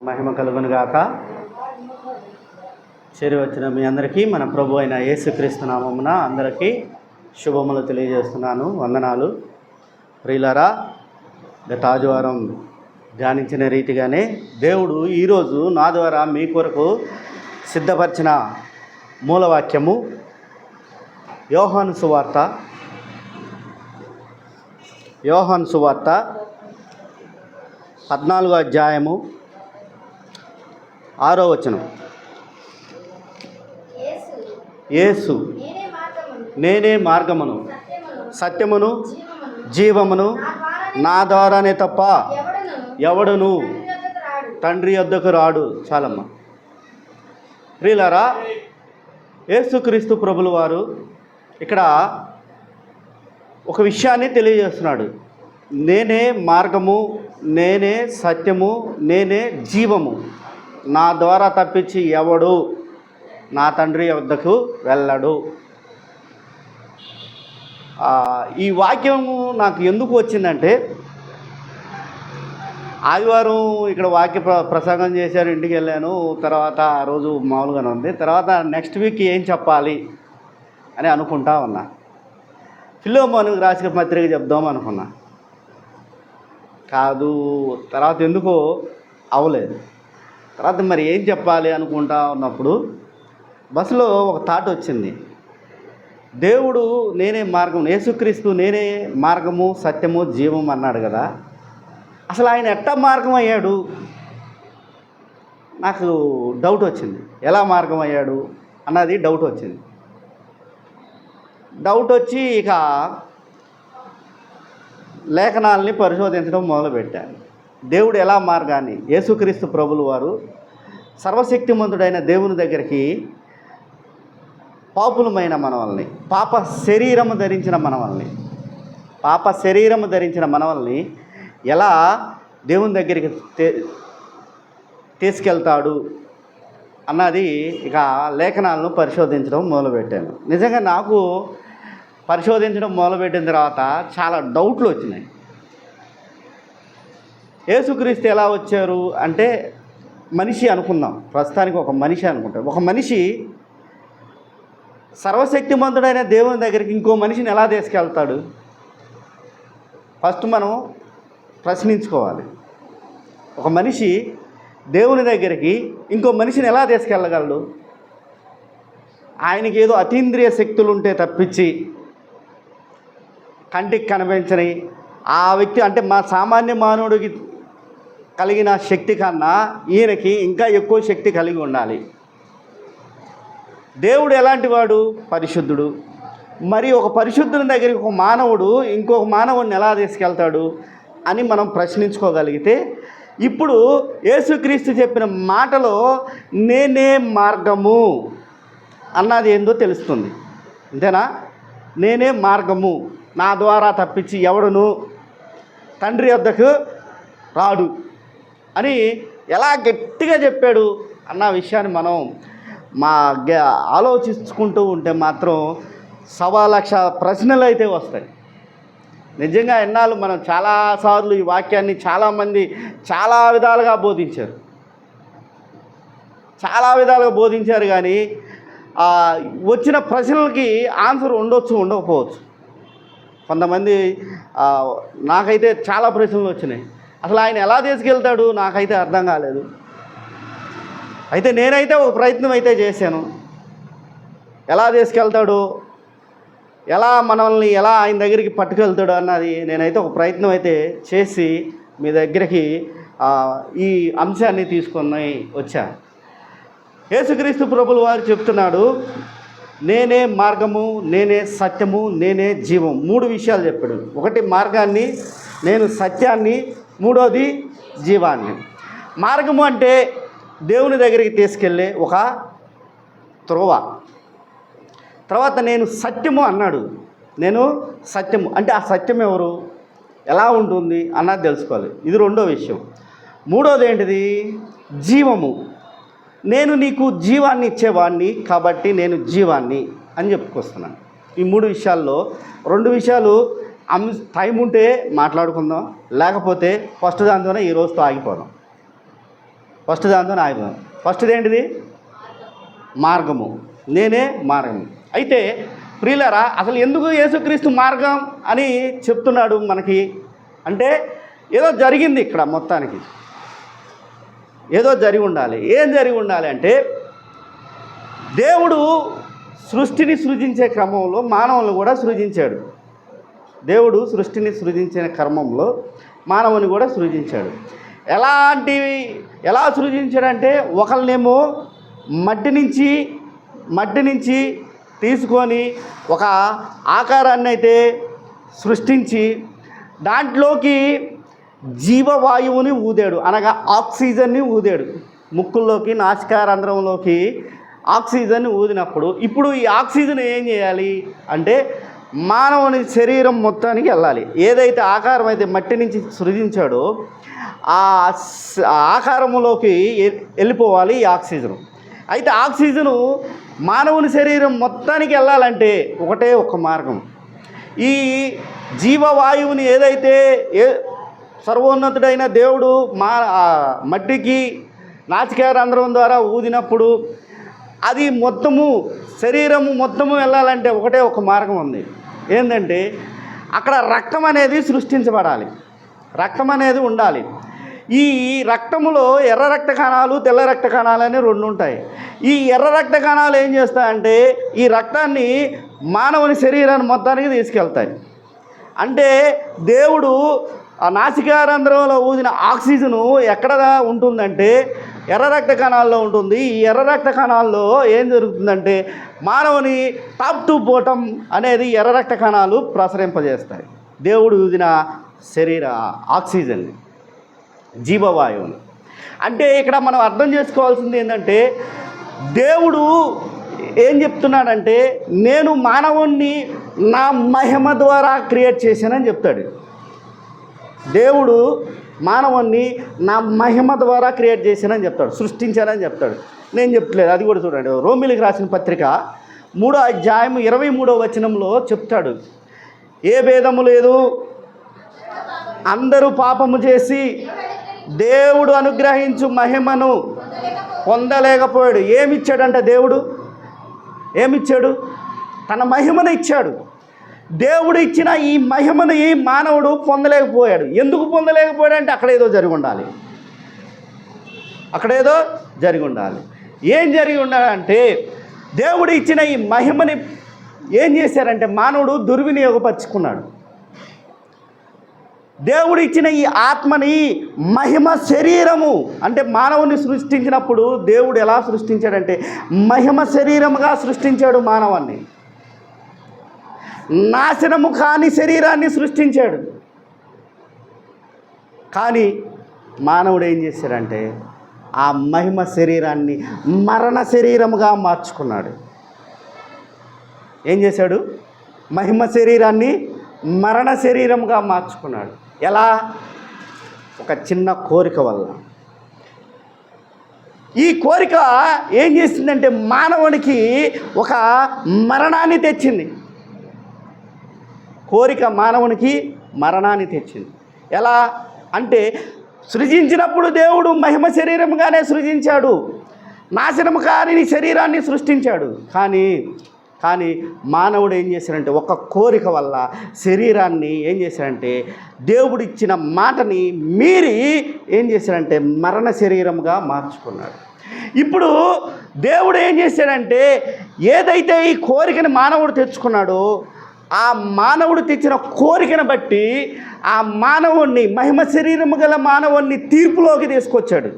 మహిమ కలుగును గాక. చేరి వచ్చిన మీ అందరికీ మన ప్రభు అయిన యేసుక్రీస్తు నామమున అందరికీ శుభములు తెలియజేస్తున్నాను. వందనాలు. ప్రియులారా, గత ఆదివారం ధ్యానించిన రీతిగానే దేవుడు ఈరోజు నా ద్వారా మీ కొరకు సిద్ధపరిచిన మూలవాక్యము యోహాను సువార్త 14వ అధ్యాయము 6వ వచనం. యేసు నేనే మార్గమును సత్యమును జీవమును, నా ద్వారానే తప్ప ఎవడును తండ్రి యొద్దకు రాడు. చాలమ్మ. ప్రియులారా, యేసుక్రీస్తు ప్రభుల వారు ఇక్కడ ఒక విషయాన్ని తెలియజేస్తున్నాడు. నేనే మార్గము, నేనే సత్యము, నేనే జీవము, నా ద్వారా తప్పించి ఎవడు నా తండ్రి వద్దకు వెళ్ళడు. ఈ వాక్యము నాకు ఎందుకు వచ్చిందంటే, ఆదివారం ఇక్కడ వాక్య ప్రసంగం చేశారు, ఇంటికి వెళ్ళాను. తర్వాత ఆ రోజు మామూలుగానే ఉంది. తర్వాత నెక్స్ట్ వీక్ ఏం చెప్పాలి అని అనుకుంటా ఉన్నా. ఫిలోమోనుకు రాసిన పత్రిక చెప్దాం అనుకున్నా. కాదు, తర్వాత ఎందుకో అవ్వలేదు. తర్వాత మరి ఏం చెప్పాలి అనుకుంటా ఉన్నప్పుడు బస్సులో ఒక థాట్ వచ్చింది. దేవుడు నేనే మార్గం, యేసుక్రీస్తు నేనే మార్గము సత్యము జీవం అన్నాడు కదా, అసలు ఆయన ఎట్టా మార్గం అయ్యాడు? నాకు డౌట్ వచ్చింది. ఎలా మార్గం అయ్యాడు అన్నది డౌట్ వచ్చింది. డౌట్ వచ్చి ఇక లేఖనాలని పరిశోధించడం మొదలుపెట్టాను. దేవుడు ఎలా మార్గాన్ని, యేసుక్రీస్తు ప్రభులు వారు సర్వశక్తిమంతుడైన దేవుని దగ్గరికి పాపులమైన మనవల్ని, పాప శరీరము ధరించిన మనవల్ని ఎలా దేవుని దగ్గరికి తీసుకెళ్తాడు అన్నది ఇక లేఖనాలను పరిశోధించడం మొదలుపెట్టాను. నిజంగా నాకు పరిశోధించడం మొదలుపెట్టిన తర్వాత చాలా డౌట్లు వచ్చినాయి. యేసుక్రీస్తు ఎలా వచ్చారు అంటే, మనిషి అనుకుందాం, ప్రస్తుతానికి ఒక మనిషి అనుకుంటాం. ఒక మనిషి సర్వశక్తిమంతుడైన దేవుని దగ్గరికి ఇంకో మనిషిని ఎలా తీసుకెళ్తాడు? ఫస్ట్ మనం ప్రశ్నించుకోవాలి. ఒక మనిషి దేవుని దగ్గరికి ఇంకో మనిషిని ఎలా తీసుకెళ్ళగలడు? ఆయనకి ఏదో అతీంద్రియ శక్తులు ఉంటే తప్పించి కంటికి కనిపించని ఆ వ్యక్తి, అంటే మా సామాన్య మానవుడికి కలిగిన శక్తి కన్నా ఈయనకి ఇంకా ఎక్కువ శక్తి కలిగి ఉండాలి. దేవుడు ఎలాంటి వాడు? పరిశుద్ధుడు. మరి ఒక పరిశుద్ధుని దగ్గరికి ఒక మానవుడు ఇంకొక మానవుడిని ఎలా తీసుకెళ్తాడు అని మనం ప్రశ్నించుకోగలిగితే, ఇప్పుడు యేసుక్రీస్తు చెప్పిన మాటలో నేనే మార్గము అన్నది ఏందో తెలుస్తుంది. అంతేనా? నేనే మార్గము, నా ద్వారా తప్పించి ఎవడును తండ్రి వద్దకు రాడు అని ఎలా గట్టిగా చెప్పాడు అన్న విషయాన్ని మనం ఆలోచించుకుంటూ ఉంటే మాత్రం 1,00,000 ప్రశ్నలు అయితే వస్తాయి. నిజంగా ఎన్నాళ్ళు మనం చాలాసార్లు ఈ వాక్యాన్ని చాలామంది చాలా విధాలుగా బోధించారు కానీ వచ్చిన ప్రశ్నలకి ఆన్సర్ ఉండొచ్చు, ఉండకపోవచ్చు. కొంతమంది నాకైతే చాలా ప్రశ్నలు వచ్చినాయి. అసలు ఆయన ఎలా తీసుకెళ్తాడు నాకైతే అర్థం కాలేదు. అయితే నేనైతే ఒక ప్రయత్నం అయితే చేశాను. ఎలా తీసుకెళ్తాడు, ఎలా మనల్ని ఎలా ఆయన దగ్గరికి పట్టుకెళ్తాడు అన్నది నేనైతే ఒక ప్రయత్నం అయితే చేసి మీ దగ్గరికి ఈ అంశాన్ని తీసుకొని వచ్చాను. యేసుక్రీస్తు ప్రభులు వారు చెప్తున్నాడు, నేనే మార్గము, నేనే సత్యము, నేనే జీవం. 3 విషయాలు చెప్పాడు. ఒకటి మార్గాన్ని, నేను సత్యాన్ని, మూడోది జీవాన్ని. మార్గము అంటే దేవుని దగ్గరికి తీసుకెళ్ళే ఒక త్రోవ. తర్వాత నేను సత్యము అన్నాడు. నేను సత్యము అంటే ఆ సత్యం ఎవరు, ఎలా ఉంటుంది అన్నది తెలుసుకోవాలి. ఇది రెండో విషయం. మూడోది ఏంటిది? జీవము. నేను నీకు జీవాన్ని ఇచ్చేవాడిని కాబట్టి నేను జీవాన్ని అని చెప్పుకొస్తున్నాను. ఈ 3 విషయాల్లో 2 విషయాలు టైం ఉంటే మాట్లాడుకుందాం, లేకపోతే ఫస్ట్ దాంతోనే ఈరోజుతో ఆగిపోదాం. ఫస్ట్ దాంతో ఆగిపోదాం. ఫస్ట్ది ఏంటిది? మార్గము. నేనే మార్గం. అయితే ప్రియులారా, అసలు ఎందుకు యేసుక్రీస్తు మార్గం అని చెప్తున్నాడు మనకి అంటే, ఏదో జరిగింది ఇక్కడ మొత్తానికి, ఏదో జరిగి ఉండాలి. ఏం జరిగి ఉండాలి అంటే, దేవుడు సృష్టిని సృజించే క్రమంలో మానవులను కూడా సృజించాడు. దేవుడు సృష్టిని సృజించిన క్రమంలో మానవుని కూడా సృజించాడు. ఎలా సృజించాడంటే, ఒకళ్ళనేమో మట్టి నుంచి తీసుకొని ఒక ఆకారాన్ని అయితే సృష్టించి దాంట్లోకి జీవవాయువుని ఊదాడు, అనగా ఆక్సిజన్ని ఊదాడు. ముక్కుల్లోకి, నాసికారంధ్రంలోకి ఆక్సిజన్ని ఊదినప్పుడు ఇప్పుడు ఈ ఆక్సిజన్ ఏం చేయాలి అంటే మానవుని శరీరం మొత్తానికి వెళ్ళాలి. ఏదైతే ఆకారం అయితే మట్టి నుంచి సృజించాడో ఆ ఆకారంలోకి వెళ్ళిపోవాలి ఈ ఆక్సిజను. అయితే ఆక్సిజను మానవుని శరీరం మొత్తానికి వెళ్ళాలంటే ఒకటే ఒక మార్గం. ఈ జీవవాయువుని ఏదైతే సర్వోన్నతుడైన దేవుడు మట్టికి నాసికారంధ్రం ద్వారా ఊదినప్పుడు అది శరీరము మొత్తము వెళ్ళాలంటే ఒకటే ఒక మార్గం ఉంది. ఏంటంటే అక్కడ రక్తం అనేది సృష్టించబడాలి, రక్తం అనేది ఉండాలి. ఈ రక్తములో ఎర్ర రక్త కణాలు, తెల్ల రక్త కణాలు అని రెండు ఉంటాయి. ఈ ఎర్ర రక్త కణాలు ఏం చేస్తాయంటే ఈ రక్తాన్ని మానవుని శరీరాన్ని మొత్తానికి తీసుకెళ్తాయి. అంటే దేవుడు ఆ నాసికారంధ్రంలో ఊదిన ఆక్సిజను ఎక్కడ ఉంటుందంటే ఎర్ర రక్త కణాల్లో ఉంటుంది. ఈ ఎర్ర రక్త కణాల్లో ఏం జరుగుతుందంటే మానవుని టాప్ టు బాటమ్ అనేది ఎర్ర రక్త కణాలు ప్రసరింపజేస్తాయి. దేవుడు ఊదిన ఆక్సిజన్ని, జీవవాయువుని. అంటే ఇక్కడ మనం అర్థం చేసుకోవాల్సింది ఏంటంటే, దేవుడు ఏం చెప్తున్నాడంటే, నేను మానవుణ్ణి నా మహిమ ద్వారా క్రియేట్ చేశానని చెప్తాడు. దేవుడు మానవుణ్ణి నా మహిమ ద్వారా క్రియేట్ చేశానని చెప్తాడు, సృష్టించానని చెప్తాడు. నేను చెప్పలేదు, అది కూడా చూడండి. రోమిలికి రాసిన పత్రిక 3వ అధ్యాయం 23వ వచనంలో చెప్తాడు, ఏ భేదము లేదు, అందరూ పాపము చేసి దేవుడు అనుగ్రహించు మహిమను పొందలేకపోయాడు. ఏమిచ్చాడంటే దేవుడు ఏమిచ్చాడు? తన మహిమను ఇచ్చాడు. దేవుడు ఇచ్చిన ఈ మహిమను ఈ మానవుడు పొందలేకపోయాడు. ఎందుకు పొందలేకపోయాడు అంటే అక్కడేదో జరిగి ఉండాలి. ఏం జరిగి ఉండాలంటే, దేవుడు ఇచ్చిన ఈ మహిమని ఏం చేశారంటే మానవుడు దుర్వినియోగపరుచుకున్నాడు. దేవుడు ఇచ్చిన ఈ ఆత్మని మహిమ శరీరము అంటే మానవుని సృష్టించినప్పుడు దేవుడు ఎలా సృష్టించాడంటే మహిమ శరీరముగా సృష్టించాడు. మానవాన్ని నాశనము కాని శరీరాన్ని సృష్టించాడు. కానీ మానవుడు ఏం చేశాడంటే ఆ మహిమ శరీరాన్ని మరణ శరీరముగా మార్చుకున్నాడు. ఏం చేశాడు? మహిమ శరీరాన్ని మరణ శరీరముగా మార్చుకున్నాడు. ఎలా? ఒక చిన్న కోరిక వల్ల. ఈ కోరిక ఏం చేసిందంటే మానవునికి ఒక మరణాన్ని తెచ్చింది. కోరిక మానవునికి మరణాన్ని తెచ్చింది. ఎలా అంటే, సృజించినప్పుడు దేవుడు మహిమ శరీరంగానే సృజించాడు, నాశనము కాని శరీరాన్ని సృష్టించాడు. కానీ మానవుడు ఏం చేశాడంటే ఒక కోరిక వల్ల శరీరాన్ని ఏం చేశాడంటే దేవుడిచ్చిన మాటని మీరి ఏం చేశాడంటే మరణ శరీరంగా మార్చుకున్నాడు. ఇప్పుడు దేవుడు ఏం చేశాడంటే ఏదైతే ఈ కోరికని మానవుడు తెచ్చుకున్నాడో ఆ మానవుడు తెచ్చిన కోరికను బట్టి ఆ మానవుణ్ణి, మహిమ శరీరము గల మానవుణ్ణి తీర్పులోకి తీసుకొచ్చాడు.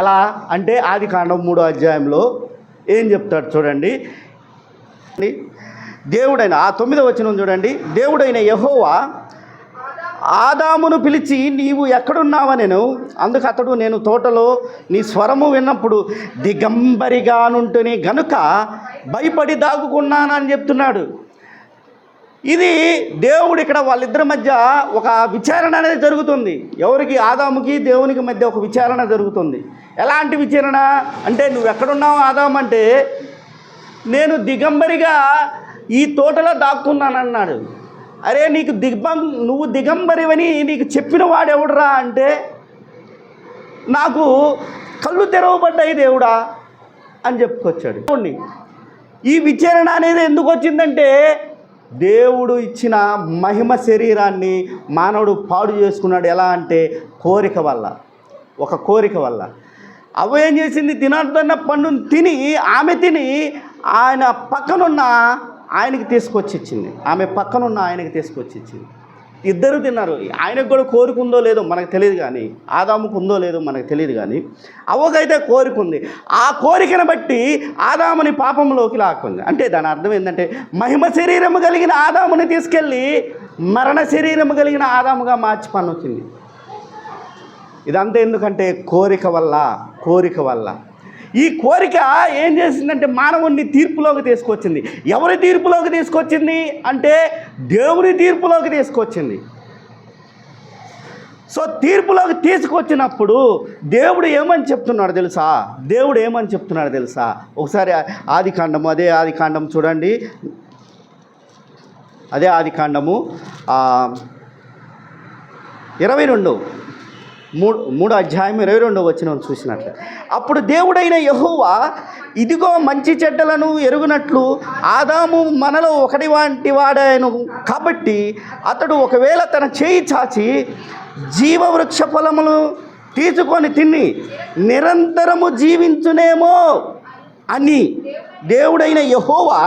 ఎలా అంటే ఆదికాండం 3వ అధ్యాయంలో ఏం చెప్తాడు చూడండి. దేవుడైన 9వ వచనం చూడండి. దేవుడైన యెహోవా ఆదామును పిలిచి, నీవు ఎక్కడున్నావనెను. అందుకు అతడు, నేను తోటలో నీ స్వరము విన్నప్పుడు దిగంబరిగానుంటుని గనుక భయపడి దాగుకున్నానని చెప్తున్నాడు. ఇది దేవుడు ఇక్కడ వాళ్ళిద్దరి మధ్య ఒక విచారణ అనేది జరుగుతుంది. ఎవరికి? ఆదాముకి దేవునికి మధ్య ఒక విచారణ జరుగుతుంది. ఎలాంటి విచారణ అంటే, నువ్వు ఎక్కడున్నావు ఆదాము అంటే, నేను దిగంబరిగా ఈ తోటలో దాక్కున్నానన్నాడు. అరే నువ్వు దిగంబరివని నీకు చెప్పిన వాడెవడురా అంటే నాకు కళ్ళు తెరవబడ్డాయి దేవుడా అని చెప్పుకొచ్చాడు. ఈ విచారణ అనేది ఎందుకు వచ్చిందంటే దేవుడు ఇచ్చిన మహిమ శరీరాన్ని మానవుడు పాడు చేసుకున్నాడు. ఎలా అంటే కోరిక వల్ల, ఒక కోరిక వల్ల. అవ్వ ఏం చేసింది? తినొద్దన్న పండును తిని, ఆమె తిని ఆయన పక్కనున్న ఆయనకి తీసుకొచ్చి ఇచ్చింది. ఆమె పక్కనున్న ఆయనకి తీసుకొచ్చి ఇచ్చింది. ఇద్దరు తిన్నారు. ఆయనకు కూడా కోరిక ఉందో లేదో మనకు తెలియదు, కానీ ఆదాముకు ఉందో లేదో మనకు తెలియదు, కానీ అవ్వకైతే కోరిక ఉంది. ఆ కోరికను బట్టి ఆదాముని పాపంలోకి లాక్కుంది. అంటే దాని అర్థం ఏంటంటే మహిమ శరీరము కలిగిన ఆదాముని తీసుకెళ్ళి మరణ శరీరము కలిగిన ఆదాముగా మార్చి పనొచ్చింది. ఇదంతా ఎందుకంటే కోరిక వల్ల. ఈ కోరిక ఏం చేసిందంటే మానవుణ్ణి తీర్పులోకి తీసుకొచ్చింది. ఎవరి తీర్పులోకి తీసుకొచ్చింది అంటే దేవుని తీర్పులోకి తీసుకొచ్చింది. సో తీర్పులోకి తీసుకొచ్చినప్పుడు దేవుడు ఏమని చెప్తున్నాడు తెలుసా? ఒకసారి అదే ఆదికాండం చూడండి. అదే ఆదికాండము 3వ అధ్యాయం 22వ వచనం చూసినట్లు, అప్పుడు దేవుడైన యెహోవా ఇదిగో మంచి చెడ్డలను ఎరుగునట్లు ఆదాము మనలో ఒకటి వంటి వాడాయను కాబట్టి అతడు ఒకవేళ తన చేయి చాచి జీవవృక్ష ఫలములు తీసుకొని తిని నిరంతరము జీవించునేమో అని దేవుడైన యెహోవా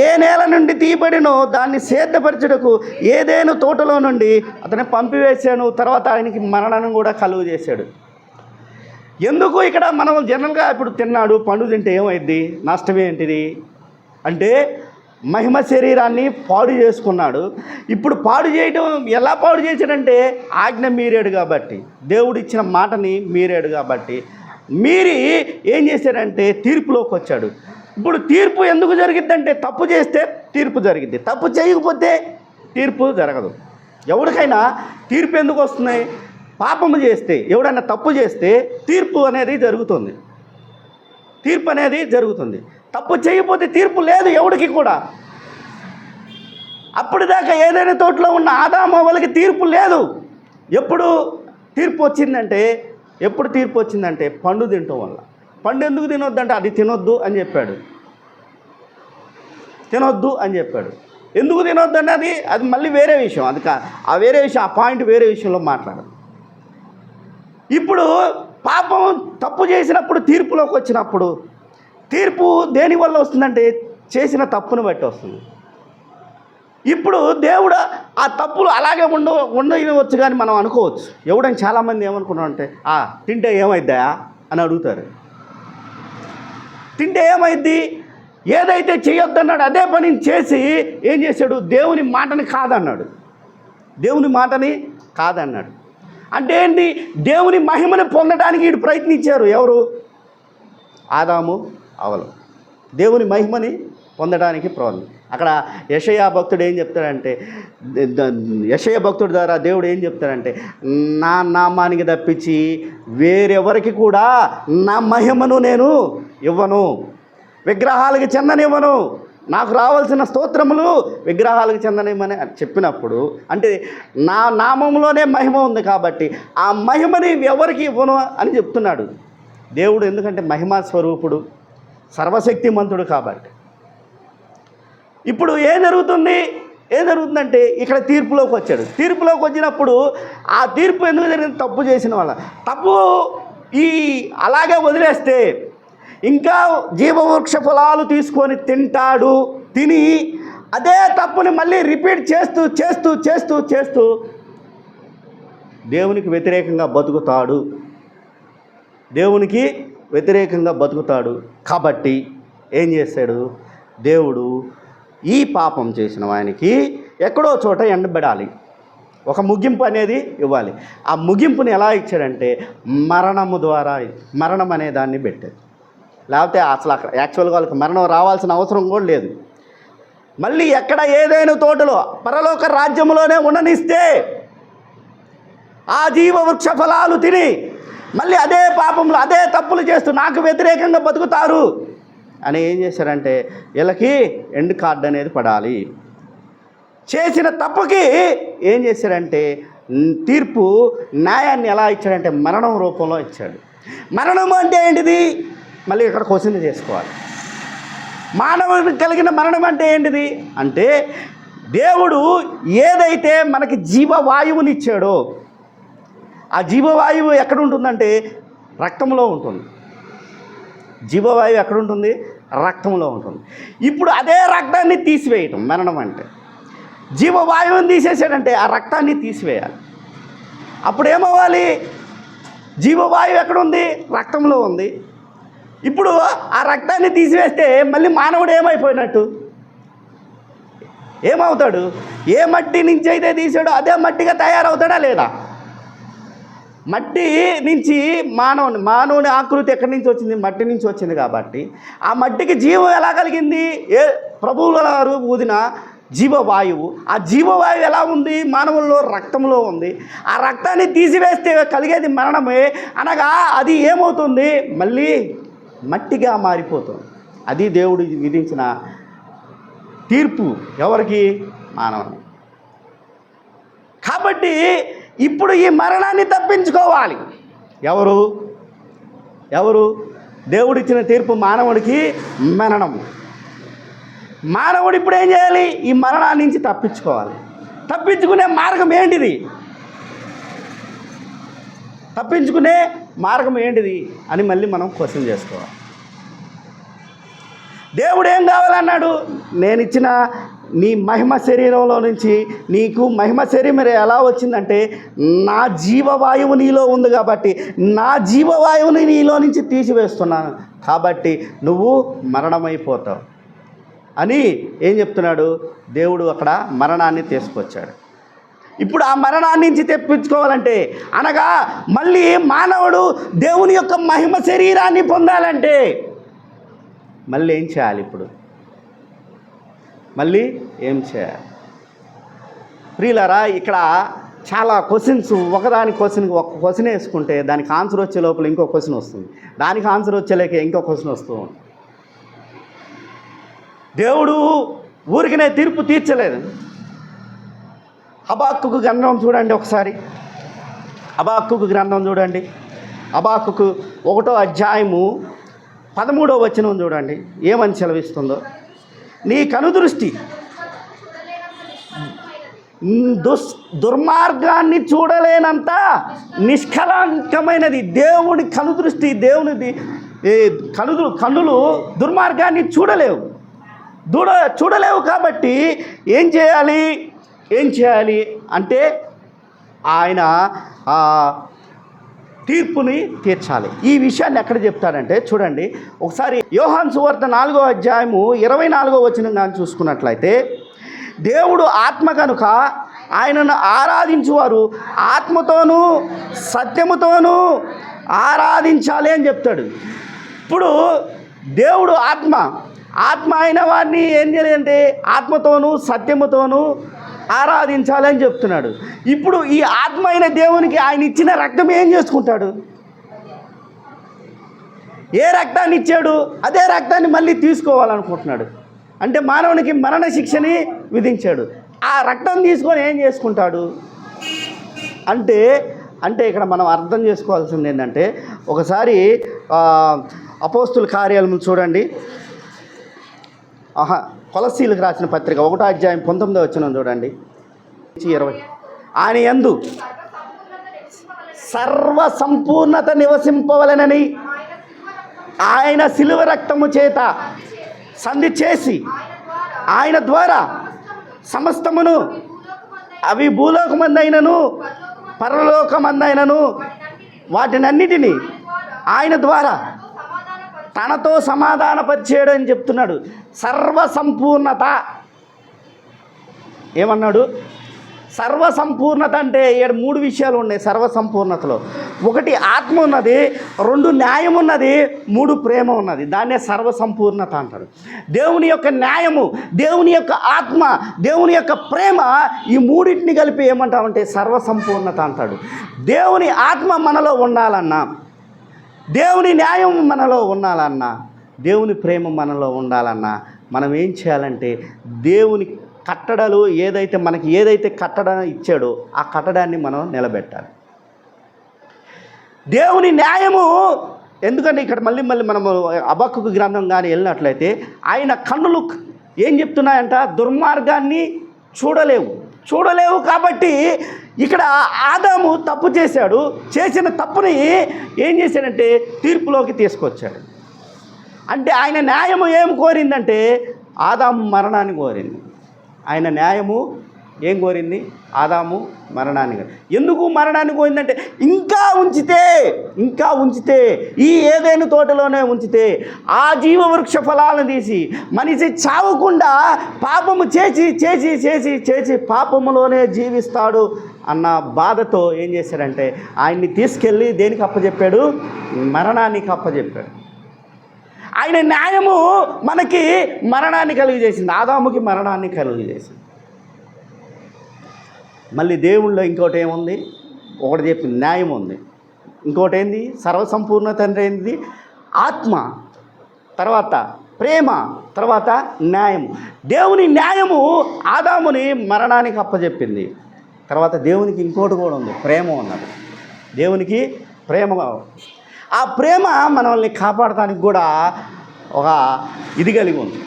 ఏ నేల నుండి తీయబడినో దాన్ని సేద్యపరచుటకు ఏదేను తోటలో నుండి అతన్ని పంపివేశాను. తర్వాత ఆయనకి మరణాన్ని కూడా కలుగు చేశాడు. ఎందుకు ఇక్కడ మనం జనరల్గా ఇప్పుడు తిన్నాడు, పండు తింటే ఏమైంది, నష్టం ఏంటిది అంటే మహిమ శరీరాన్ని పాడు చేసుకున్నాడు. ఇప్పుడు పాడు చేయడం ఎలా పాడు చేశాడంటే ఆజ్ఞ మీరాడు కాబట్టి, దేవుడు ఇచ్చిన మాటని మీరాడు కాబట్టి మీరి ఏం చేశాడంటే తీర్పులోకి వచ్చాడు. ఇప్పుడు తీర్పు ఎందుకు జరిగిద్దంటే తప్పు చేస్తే తీర్పు జరిగిద్ది, తప్పు చేయకపోతే తీర్పు జరగదు. ఎవరికైనా తీర్పు ఎందుకు వస్తున్నాయి? పాపము చేస్తే, ఎవడన్నా తప్పు చేస్తే తీర్పు అనేది జరుగుతుంది. తప్పు చేయకపోతే తీర్పు లేదు ఎవడికి కూడా. అప్పటిదాకా ఏదైనా తోటలో ఉన్న ఆదాము వాళ్ళకి తీర్పు లేదు. ఎప్పుడు తీర్పు వచ్చిందంటే పండు తినటం వల్ల. పండు ఎందుకు తినొద్దంటే అది తినొద్దు అని చెప్పాడు. ఎందుకు తినొద్దంటే అది మళ్ళీ వేరే విషయం. ఆ వేరే విషయం, ఆ పాయింట్ వేరే విషయంలో మాట్లాడదు. ఇప్పుడు పాపం తప్పు చేసినప్పుడు తీర్పులోకి వచ్చినప్పుడు తీర్పు దేనివల్ల వస్తుందంటే చేసిన తప్పును బట్టి వస్తుంది. ఇప్పుడు దేవుడు ఆ తప్పులు అలాగే ఉండవచ్చు కానీ మనం అనుకోవచ్చు. ఎవడని చాలామంది ఏమనుకున్నారంటే తింటే ఏమైద్దా అని అడుగుతారు. తింటే ఏమైద్ది? ఏదైతే చేయొద్దన్నాడు అదే పనిని చేసి ఏం చేశాడు? దేవుని మాటని కాదన్నాడు. అంటే ఏంటి? దేవుని మహిమను పొందడానికి వీడు ప్రయత్నించారు. ఎవరు? ఆదాము అవ్వలు దేవుని మహిమని పొందడానికి అక్కడ యెషయా భక్తుడు ఏం చెప్తాడంటే, యెషయా భక్తుడి ద్వారా దేవుడు ఏం చెప్తాడంటే, నా నామానికి తప్పించి వేరెవరికి కూడా నా మహిమను నేను ఇవ్వను, విగ్రహాలకి చెందనివ్వను, నాకు రావాల్సిన స్తోత్రములు విగ్రహాలకు చెందనివ్వని చెప్పినప్పుడు అంటే నా నామంలోనే మహిమ ఉంది కాబట్టి ఆ మహిమని ఎవరికి ఇవ్వను అని చెప్తున్నాడు దేవుడు. ఎందుకంటే మహిమా స్వరూపుడు, సర్వశక్తిమంతుడు కాబట్టి. ఇప్పుడు ఏం జరుగుతుందంటే ఇక్కడ తీర్పులోకి వచ్చాడు. తీర్పులోకి వచ్చినప్పుడు ఆ తీర్పు ఎందుకు జరిగింది? తప్పు చేసిన వాళ్ళ తప్పు అలాగే వదిలేస్తే ఇంకా జీవవృక్ష ఫలాలు తీసుకొని తిని అదే తప్పుని మళ్ళీ రిపీట్ చేస్తూ దేవునికి వ్యతిరేకంగా బతుకుతాడు. కాబట్టి ఏం చేశాడు దేవుడు? ఈ పాపం చేసిన వానికి ఎక్కడో చోట ఎండబెడాలి, ఒక ముగింపు అనేది ఇవ్వాలి. ఆ ముగింపుని ఎలా ఇచ్చాడంటే మరణం అనే దాన్ని పెట్టాడు. లేకపోతే అసలు అక్కడ యాక్చువల్గా వాళ్ళకి మరణం రావాల్సిన అవసరం కూడా లేదు. మళ్ళీ ఎక్కడ ఏదైనా తోటలో పరలోక రాజ్యంలోనే ఉండనిస్తే ఆ జీవవృక్ష ఫలాలు తిని మళ్ళీ అదే పాపంలో అదే తప్పులు చేస్తూ నాకు వ్యతిరేకంగా బతుకుతారు అని ఏం చేశారంటే వీళ్ళకి ఎండ్ కార్డ్ అనేది పడాలి. చేసిన తప్పుకి ఏం చేశారంటే తీర్పు న్యాయాన్ని ఎలా ఇచ్చాడంటే మరణం రూపంలో ఇచ్చాడు. మరణం అంటే ఏంటిది? మళ్ళీ ఇక్కడ క్వశ్చన్ చేసుకోవాలి. మానవుడికి కలిగిన మరణం అంటే ఏంటిది అంటే, దేవుడు ఏదైతే మనకి జీవవాయువుని ఇచ్చాడో ఆ జీవవాయువు ఎక్కడ ఉంటుందంటే రక్తంలో ఉంటుంది. జీవవాయువు ఎక్కడ ఉంటుంది? రక్తంలో ఉంటుంది. ఇప్పుడు అదే రక్తాన్ని తీసివేయటం మరణం అంటే. జీవవాయువుని తీసేసాడంటే ఆ రక్తాన్ని తీసివేయాలి. అప్పుడు ఏమవ్వాలి? జీవవాయువు ఎక్కడుంది? రక్తంలో ఉంది. ఇప్పుడు ఆ రక్తాన్ని తీసివేస్తే మళ్ళీ మానవుడు ఏమైపోయినట్టు? ఏమవుతాడు? ఏ మట్టి నుంచి అయితే తీసాడో అదే మట్టిగా తయారవుతాడా లేదా? మట్టి నుంచి మానవుని ఆకృతి ఎక్కడి నుంచి వచ్చింది? మట్టి నుంచి వచ్చింది. కాబట్టి ఆ మట్టికి జీవం ఎలా కలిగింది? ప్రభువుల వారు ఊదిన జీవవాయువు. ఆ జీవవాయువు ఎలా ఉంది? మానవుల్లో రక్తంలో ఉంది. ఆ రక్తాన్ని తీసివేస్తే కలిగేది మరణమే. అనగా అది ఏమవుతుంది? మళ్ళీ మట్టిగా మారిపోతుంది. అది దేవుడు విధించిన తీర్పు. ఎవరికి? మానవుని. కాబట్టి ఇప్పుడు ఈ మరణాన్ని తప్పించుకోవాలి. ఎవరు? దేవుడిచ్చిన తీర్పు మానవుడికి మరణం. మానవుడు ఇప్పుడు ఏం చేయాలి? ఈ మరణాన్ని నుంచి తప్పించుకోవాలి. తప్పించుకునే మార్గం ఏంటిది? అని మళ్ళీ మనం క్వశ్చన్ చేసుకోవాలి. దేవుడు ఏం కావాలన్నాడు? నేను ఇచ్చిన నీ మహిమ శరీరంలో నుంచి నీకు మహిమ శరీరం ఎలా వచ్చిందంటే నా జీవవాయువు నీలో ఉంది కాబట్టి నా జీవవాయువుని నీలో నుంచి తీసివేస్తున్నాను. కాబట్టి నువ్వు మరణమైపోతావు అని ఏం చెప్తున్నాడు? దేవుడు అక్కడ మరణాన్ని తీసుకొచ్చాడు. ఇప్పుడు ఆ మరణాన్ని నుంచి తెప్పించుకోవాలంటే, అనగా మళ్ళీ మానవుడు దేవుని యొక్క మహిమ శరీరాన్ని పొందాలంటే మళ్ళీ ఏం చేయాలి? ఏం చేయాలి? ప్రియులారా, ఇక్కడ చాలా క్వశ్చన్స్, ఒకదాని ఒక క్వశ్చన్ వేసుకుంటే దానికి ఆన్సర్ వచ్చే లోపల ఇంకో క్వశ్చన్ వస్తుంది, దానికి ఆన్సర్ వచ్చేలేక ఇంకో క్వశ్చన్ వస్తూ ఉంటుంది. దేవుడు ఊరికనే తీర్పు తీర్చలేదు. హబక్కూకు గ్రంథం చూడండి ఒకసారి. హబక్కూకు గ్రంథం చూడండి. హబక్కూకు 1వ అధ్యాయము 13వ వచనం చూడండి ఏమని సెలవిస్తుందో. నీ కనుదృష్టి దుర్మార్గాన్ని చూడలేనంత నిష్కలంకమైనది. దేవుడి కనుదృష్టి, దేవునిది కన్నులు దుర్మార్గాన్ని చూడలేవు. కాబట్టి ఏం చేయాలి అంటే ఆయన తీర్పుని తీర్చాలి. ఈ విషయాన్ని ఎక్కడ చెప్తాడంటే చూడండి ఒకసారి యోహాను సువార్త 4వ అధ్యాయము 24వ వచనం కానీ చూసుకున్నట్లయితే, దేవుడు ఆత్మ కనుక ఆయనను ఆరాధించువారు ఆత్మతోనూ సత్యముతోనూ ఆరాధించాలి అని చెప్తాడు. ఇప్పుడు దేవుడు ఆత్మ అయిన వారిని ఏం చేయాలంటే ఆత్మతోనూ సత్యముతోనూ ఆరాధించాలని చెప్తున్నాడు. ఇప్పుడు ఈ ఆత్మ అయిన దేవునికి ఆయన ఇచ్చిన రక్తం ఏం చేసుకుంటాడు? ఏ రక్తాన్ని ఇచ్చాడు అదే రక్తాన్ని మళ్ళీ తీసుకోవాలనుకుంటున్నాడు. అంటే మానవునికి మరణ శిక్షని విధించాడు. ఆ రక్తం తీసుకొని ఏం చేసుకుంటాడు అంటే ఇక్కడ మనం అర్థం చేసుకోవాల్సింది ఏంటంటే, ఒకసారి అపోస్తుల కార్యాలను చూడండి. కొలస్సీలకు రాసిన పత్రిక 1వ అధ్యాయం 19వ వచనం చూడండి 20. ఆయన యందు సర్వ సంపూర్ణత నివసింపవలెనని ఆయన శిలువ రక్తము చేత సంధి చేసి ఆయన ద్వారా సమస్తమును, అవి భూలోకమందైనను పరలోకమందైనను వాటినన్నిటినీ ఆయన ద్వారా తనతో సమాధానపరిచేయడం అని చెప్తున్నాడు. సర్వసంపూర్ణత ఏమన్నాడు? సర్వసంపూర్ణత అంటే 3 విషయాలు ఉన్నాయి సర్వసంపూర్ణతలో. 1 ఆత్మ ఉన్నది, 2 న్యాయం ఉన్నది, 3 ప్రేమ ఉన్నది. దాన్నే సర్వసంపూర్ణత అంటారు. దేవుని యొక్క న్యాయము, దేవుని యొక్క ఆత్మ, దేవుని యొక్క ప్రేమ, ఈ 3టిని కలిపి ఏమంటామంటే సర్వసంపూర్ణత అంటాడు. దేవుని ఆత్మ మనలో ఉండాలన్నా, దేవుని న్యాయం మనలో ఉండాలన్నా, దేవుని ప్రేమ మనలో ఉండాలన్నా మనం ఏం చేయాలంటే దేవుని కట్టడాలు ఏదైతే కట్టడం ఇచ్చాడో ఆ కట్టడాన్ని మనం నిలబెట్టాలి. దేవుని న్యాయము, ఎందుకంటే ఇక్కడ మళ్ళీ మనము హబక్కూకు గ్రంథం కానీ వెళ్ళినట్లయితే ఆయన కన్నులు ఏం చెప్తున్నాయంట, దుర్మార్గాన్ని చూడలేవు. కాబట్టి ఇక్కడ ఆదాము తప్పు చేశాడు. చేసిన తప్పుని ఏం చేశాడంటే తీర్పులోకి తీసుకొచ్చాడు. అంటే ఆయన న్యాయము ఏం కోరిందంటే ఆదాము మరణాన్ని కోరింది. ఆయన న్యాయము ఏం కోరింది? ఆదాము మరణాన్ని. ఎందుకు మరణాన్ని కోరిందంటే ఇంకా ఉంచితే ఈ ఏదైనా తోటలోనే ఉంచితే ఆ జీవవృక్ష ఫలాలను తీసి మనిషి చావకుండా పాపము చేసి పాపములోనే జీవిస్తాడు అన్న బాధతో ఏం చేశాడంటే ఆయన్ని తీసుకెళ్ళి దేనికి అప్పచెప్పాడు? మరణానికి అప్పచెప్పాడు. ఆయన న్యాయము మనకి మరణాన్ని కలుగజేసింది, ఆదాముకి మరణాన్ని కలుగజేసింది. మళ్ళీ దేవుళ్ళో ఇంకోటి ఏముంది? ఒకటి చెప్పింది న్యాయం ఉంది, ఇంకోటి ఏంది? సర్వసంపూర్ణత అంటే ఏంది? ఆత్మ, తర్వాత ప్రేమ, తర్వాత న్యాయం. దేవుని న్యాయము ఆదాముని మరణానికి అప్పచెప్పింది. తర్వాత దేవునికి ఇంకోటి కూడా ఉంది, ప్రేమ ఉన్నది. దేవునికి ప్రేమ, ఆ ప్రేమ మనల్ని కాపాడటానికి కూడా ఒక ఇది కలిగి ఉంది.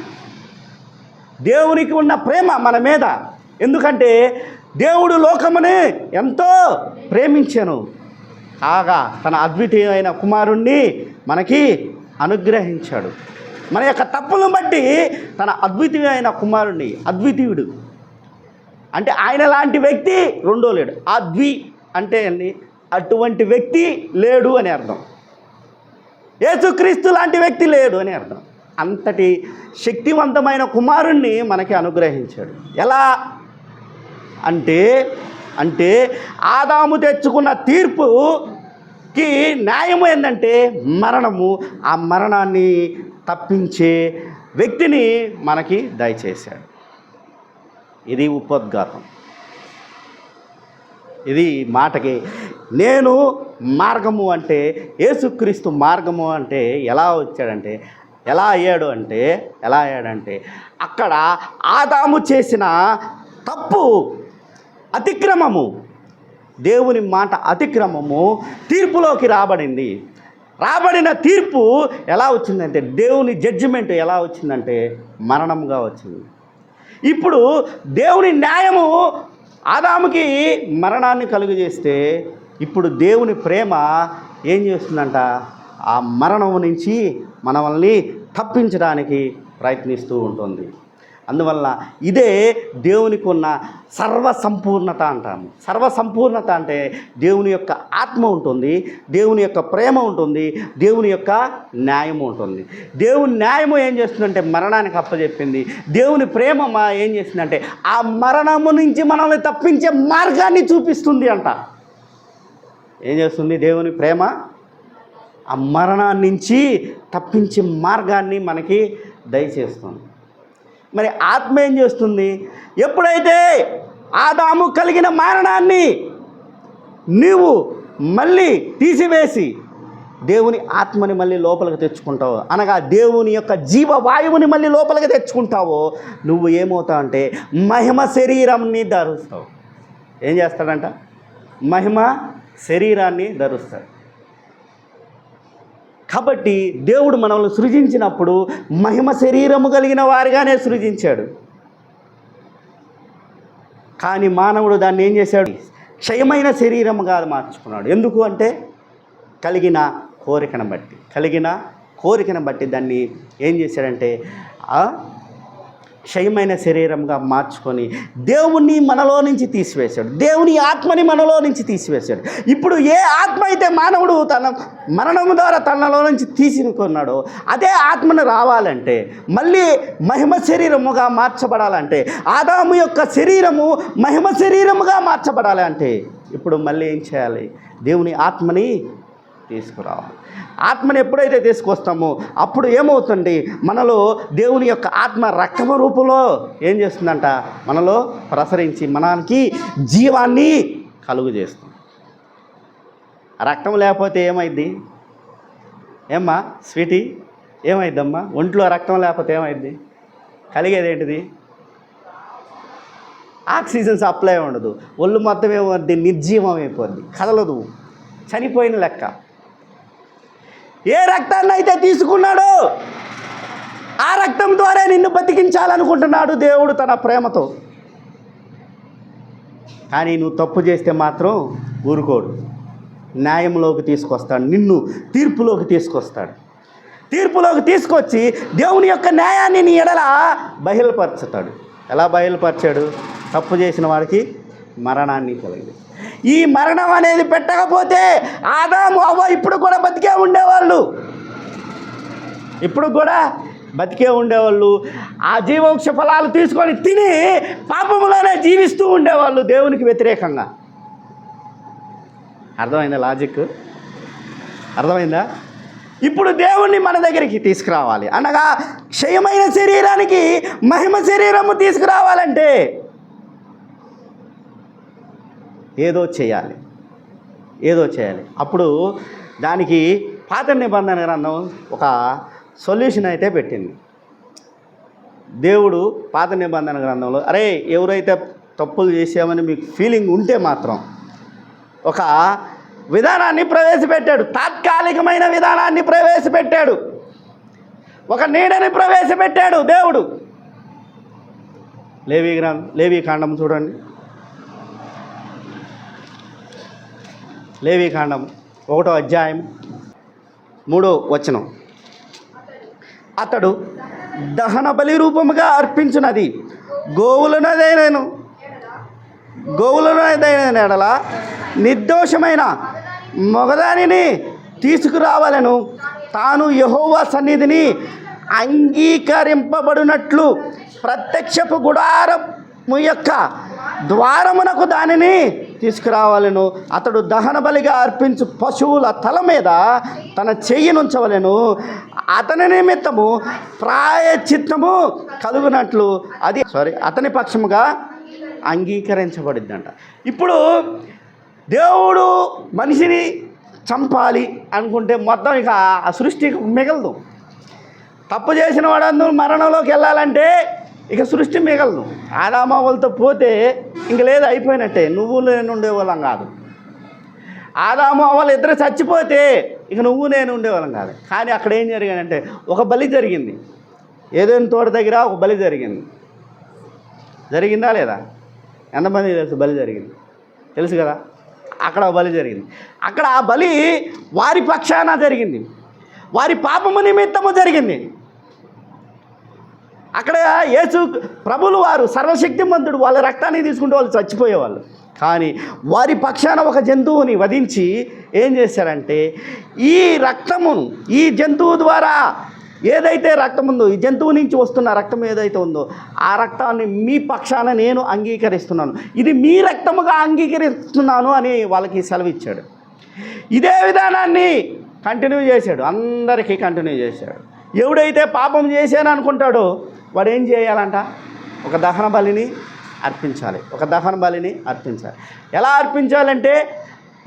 దేవునికి ఉన్న ప్రేమ మన మీద, ఎందుకంటే దేవుడు లోకముని ఎంతో ప్రేమించెను, కాగా తన అద్వితీయమైన కుమారుణ్ణి మనకి అనుగ్రహించాడు. మన యొక్క తప్పులను బట్టి తన అద్వితీయమైన కుమారుణ్ణి, అద్వితీయుడు అంటే ఆయన లాంటి వ్యక్తి రెండో లేడు. అంటే అండి అటువంటి వ్యక్తి లేడు అని అర్థం. యేసుక్రీస్తు లాంటి వ్యక్తి లేడు అని అర్థం. అంతటి శక్తివంతమైన కుమారుణ్ణి మనకి అనుగ్రహించాడు. ఎలా అంటే ఆదాము తెచ్చుకున్న తీర్పుకి న్యాయము ఏంటంటే మరణము. ఆ మరణాన్ని తప్పించే వ్యక్తిని మనకి దయచేశాడు. ఇది ఉపోద్ఘాతం. ఇది మాటకి నేను మార్గము అంటే యేసుక్రీస్తు మార్గము అంటే ఎలా అయ్యాడంటే అక్కడ ఆదాము చేసిన తప్పు, అతిక్రమము, దేవుని మాట అతిక్రమము తీర్పులోకి రాబడిన తీర్పు ఎలా వచ్చిందంటే, దేవుని జడ్జిమెంట్ ఎలా వచ్చిందంటే మరణంగా వచ్చింది. ఇప్పుడు దేవుని న్యాయము ఆదాముకి మరణాన్ని కలుగజేస్తే ఇప్పుడు దేవుని ప్రేమ ఏం చేస్తుందంట, ఆ మరణం నుంచి మనల్ని తప్పించడానికి ప్రయత్నిస్తూ ఉంటుంది. అందువల్ల ఇదే దేవునికి ఉన్న సర్వసంపూర్ణత అంటాము. సర్వసంపూర్ణత అంటే దేవుని యొక్క ఆత్మ ఉంటుంది, దేవుని యొక్క ప్రేమ ఉంటుంది, దేవుని యొక్క న్యాయము ఉంటుంది. దేవుని న్యాయము ఏం చేస్తుందంటే మరణానికి అప్పచెప్పింది. దేవుని ప్రేమ ఏం చేస్తుందంటే ఆ మరణము నుంచి మనల్ని తప్పించే మార్గాన్ని చూపిస్తుంది అంట. ఏం చేస్తుంది దేవుని ప్రేమ? ఆ మరణాన్ని నుంచి తప్పించే మార్గాన్ని మనకి దయచేస్తుంది. మరి ఆత్మ ఏం చేస్తుంది? ఎప్పుడైతే ఆదాము కలిగిన మరణాన్ని నీవు మళ్ళీ తీసివేసి దేవుని ఆత్మని మళ్ళీ లోపలికి తెచ్చుకుంటావు, అనగా దేవుని యొక్క జీవవాయువుని మళ్ళీ లోపలికి తెచ్చుకుంటావో నువ్వు ఏమవుతావు అంటే మహిమ శరీరాన్ని ధరుస్తావు. ఏం చేస్తాడంట? మహిమ శరీరాన్ని ధరుస్తాడు. కాబట్టి దేవుడు మనల్ని సృజించినప్పుడు మహిమ శరీరము కలిగిన వారిగానే సృజించాడు. కానీ మానవుడు దాన్ని ఏం చేశాడు? క్షయమైన శరీరముగా మార్చుకున్నాడు. ఎందుకు అంటే కలిగిన కోరికను బట్టి దాన్ని ఏం చేశాడంటే క్షయమైన శరీరంగా మార్చుకొని దేవుణ్ణి మనలో నుంచి తీసివేశాడు, దేవుని ఆత్మని మనలో నుంచి తీసివేశాడు. ఇప్పుడు ఏ ఆత్మ అయితే మానవుడు తన మరణము ద్వారా తనలో నుంచి తీసుకున్నాడో అదే ఆత్మను రావాలంటే, మళ్ళీ మహిమ శరీరముగా మార్చబడాలంటే, ఆదాము యొక్క శరీరము మహిమ శరీరముగా మార్చబడాలి అంటే ఇప్పుడు మళ్ళీ ఏం చేయాలి? దేవుని ఆత్మని తీసుకురావాలి. ఆత్మని ఎప్పుడైతే తీసుకొస్తామో అప్పుడు ఏమవుతుంది? మనలో దేవుని యొక్క ఆత్మ రక్తము రూపంలో ఏం చేస్తుందంట? మనలో ప్రసరించి మనకి జీవాన్ని కలుగు చేస్తుంది. రక్తం లేకపోతే ఏమైద్ది? ఏమ్మా స్వీటీ, ఏమైద్దమ్మా? ఒంట్లో రక్తం లేకపోతే ఏమైద్ది? కలిగేది ఏంటిది? ఆక్సిజన్ సప్లై ఉండదు, ఒళ్ళు మొత్తం ఏమవుద్ది, నిర్జీవం అయిపోద్ది, కదలదు, చనిపోయిన లెక్క. ఏ రక్తాన్ని అయితే తీసుకున్నాడో ఆ రక్తం ద్వారా నిన్ను బతికించాలనుకుంటున్నాడు దేవుడు తన ప్రేమతో. కానీ నువ్వు తప్పు చేస్తే మాత్రం ఊరుకోడు, న్యాయంలోకి తీసుకొస్తాడు, నిన్ను తీర్పులోకి తీసుకొస్తాడు. తీర్పులోకి తీసుకొచ్చి దేవుని యొక్క న్యాయాన్ని నీ ఎడల బయలుపరచుతాడు. ఎలా బయలుపరిచాడు? తప్పు చేసిన వాడికి మరణాన్ని కలిగింది. ఈ మరణం అనేది పెట్టకపోతే ఆదాము అవ్వ ఇప్పుడు కూడా బతికే ఉండేవాళ్ళు, ఇప్పుడు కూడా బతికే ఉండేవాళ్ళు. ఆ జీవవృక్ష ఫలాలు తీసుకొని తిని పాపములోనే జీవిస్తూ ఉండేవాళ్ళు దేవునికి వ్యతిరేకంగా. అర్థమైందా లాజిక్? అర్థమైందా? ఇప్పుడు దేవుణ్ణి మన దగ్గరికి తీసుకురావాలి అనగా క్షయమైన శరీరానికి మహిమ శరీరము తీసుకురావాలంటే ఏదో చేయాలి. అప్పుడు దానికి పాత నిబంధన గ్రంథం ఒక సొల్యూషన్ అయితే పెట్టింది. దేవుడు పాత నిబంధన గ్రంథంలో అరే ఎవరైతే తప్పులు చేసామని మీకు ఫీలింగ్ ఉంటే మాత్రం ఒక విధానాన్ని ప్రవేశపెట్టాడు, తాత్కాలికమైన విధానాన్ని ప్రవేశపెట్టాడు, ఒక నీడని ప్రవేశపెట్టాడు దేవుడు. లేవీకాండం చూడండి, లేవీకాండం 1వ అధ్యాయం 3వ వచనం. అతడు దహన బలి రూపముగా అర్పించున్నది గోవులనదైనను ఎడల నిర్దోషమైన మగదానిని తీసుకురావాలను, తాను యెహోవా సన్నిధిని అంగీకరింపబడినట్లు ప్రత్యక్షపు గుడారము యొక్క ద్వారమునకు దానిని తీసుకురావాలను. అతడు దహన బలిగా అర్పించు పశువుల తల మీద తన చెయ్యినుంచవలెను, అతని నిమిత్తము ప్రాయశ్చిత్తము కలుగునట్లు అది అతని పక్షముగా అంగీకరించబడిద్దంట. ఇప్పుడు దేవుడు మనిషిని చంపాలి అనుకుంటే మొత్తం ఇక ఆ సృష్టి మిగలదు. తప్పు చేసిన వాడందరూ మరణంలోకి వెళ్ళాలంటే ఇక సృష్టి మిగలదు. ఆదామవ్వలతో పోతే ఇంక లేదు, అయిపోయినట్టే. నువ్వు నేను ఉండేవాళ్ళం కాదు. ఆదాము అవ్వలు ఇద్దరు చచ్చిపోతే ఇక నువ్వు నేను ఉండేవాళ్ళం కాదు. కానీ అక్కడ ఏం జరిగిందంటే ఒక బలి జరిగింది. ఏదైనా తోట దగ్గర ఒక బలి జరిగిందా లేదా? ఎంతమంది తెలుసు బలి జరిగింది? తెలుసు కదా. అక్కడ బలి జరిగింది. అక్కడ ఆ బలి వారి పక్షాన జరిగింది, వారి పాపము నిమిత్తము జరిగింది. అక్కడ యేసు ప్రభులు వారు సర్వశక్తిమంతుడు, వాళ్ళ రక్తాన్ని తీసుకుంటే వాళ్ళు చచ్చిపోయేవాళ్ళు. కానీ వారి పక్షాన ఒక జంతువుని వధించి ఏం చేశారంటే ఈ రక్తమును, ఈ జంతువు ద్వారా ఏదైతే రక్తం ఉందో, ఈ జంతువు నుంచి వస్తున్న రక్తం ఏదైతే ఉందో ఆ రక్తాన్ని మీ పక్షాన నేను అంగీకరిస్తున్నాను, ఇది మీ రక్తముగా అంగీకరిస్తున్నాను అని వాళ్ళకి సెలవిచ్చాడు. ఇదే విధానాన్ని కంటిన్యూ చేశాడు, అందరికీ కంటిన్యూ చేశాడు. ఎవడైతే పాపం చేశాను అనుకుంటాడో వాడు ఏం చేయాలంట? ఒక దహన బలిని అర్పించాలి. ఎలా అర్పించాలంటే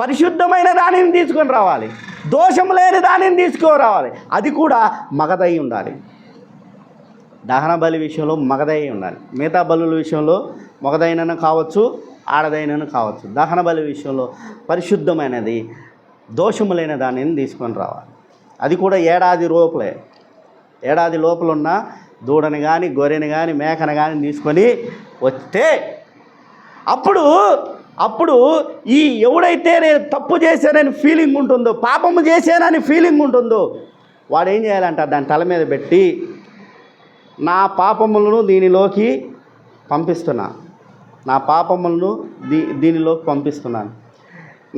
పరిశుద్ధమైన దానిని తీసుకొని రావాలి, దోషం లేని దానిని తీసుకురావాలి. అది కూడా మగదై ఉండాలి. దహన బలి విషయంలో మగదై ఉండాలి. మిగతా బలుల విషయంలో మగదైనను కావచ్చు, ఆడదైనను కావచ్చు. దహన బలి విషయంలో పరిశుద్ధమైనది, దోషము లేని దానిని తీసుకొని రావాలి. అది కూడా ఏడాది లోపలున్న దూడని కానీ, గొర్రెని కానీ, మేకని కానీ తీసుకొని వస్తే అప్పుడు ఈ ఎవడైతే నేను తప్పు చేశానని ఫీలింగ్ ఉంటుందో, పాపము చేశానని ఫీలింగ్ ఉంటుందో వాడు ఏం చేయాలంట? దాని తల మీద పెట్టి నా పాపములను దీనిలోకి పంపిస్తున్నాను,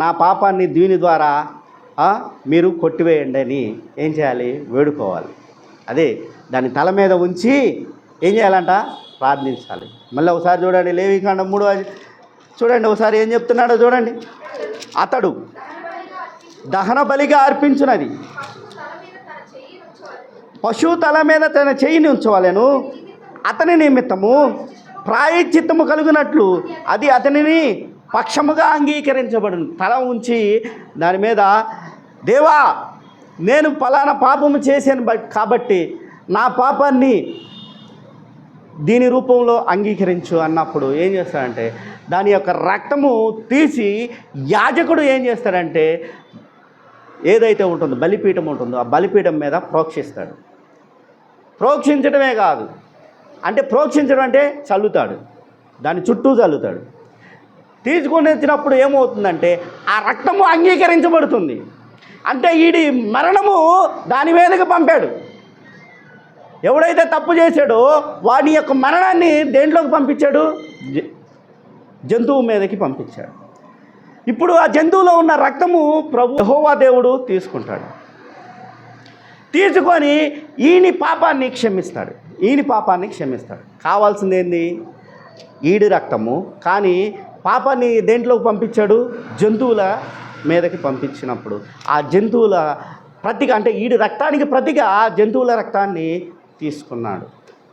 నా పాపాన్ని దీని ద్వారా మీరు కొట్టివేయండి అని ఏం చేయాలి? వేడుకోవాలి. అదే దాని తల మీద ఉంచి ఏం చేయాలంట? ప్రార్థించాలి. మళ్ళీ ఒకసారి చూడండి, లేవీకాండం 3 చూడండి, ఒకసారి ఏం చెప్తున్నాడో చూడండి. అతడు దహన బలిగా అర్పించున్నది పశువు తల మీద తన చెయ్యిని ఉంచవలెను, అతని నిమిత్తము ప్రాయశ్చిత్తము కలుగునట్లు అది అతనిని పక్షముగా అంగీకరించబడును. తల ఉంచి దాని మీద, దేవా నేను ఫలానా పాపము చేశాను కాబట్టి నా పాపాన్ని దీని రూపంలో అంగీకరించు అన్నప్పుడు ఏం చేస్తాడంటే దాని యొక్క రక్తము తీసి యాజకుడు ఏం చేస్తాడంటే ఏదైతే ఉంటుందో బలిపీఠం ఉంటుందో ఆ బలిపీఠం మీద ప్రోక్షిస్తాడు. ప్రోక్షించడమే కాదు, అంటే ప్రోక్షించడం అంటే చల్లుతాడు, దాని చుట్టూ చల్లుతాడు. తీసుకొని వచ్చినప్పుడు ఏమవుతుందంటే ఆ రక్తము అంగీకరించబడుతుంది. అంటే ఈడి మరణము దాని మీదకి పంపాడు. ఎవడైతే తప్పు చేశాడో వాడి యొక్క మరణాన్ని దేంట్లోకి పంపించాడు? జంతువు మీదకి పంపించాడు. ఇప్పుడు ఆ జంతువులో ఉన్న రక్తము యెహోవా దేవుడు తీసుకుంటాడు. తీసుకొని ఈయన పాపాన్ని క్షమిస్తాడు. కావాల్సింది ఏంది? ఈడి రక్తము. కానీ పాపాన్ని దేంట్లోకి పంపించాడు? జంతువుల మీదకి పంపించినప్పుడు ఆ జంతువుల ప్రతిగా, అంటే ఈడి రక్తానికి ప్రతిగా జంతువుల రక్తాన్ని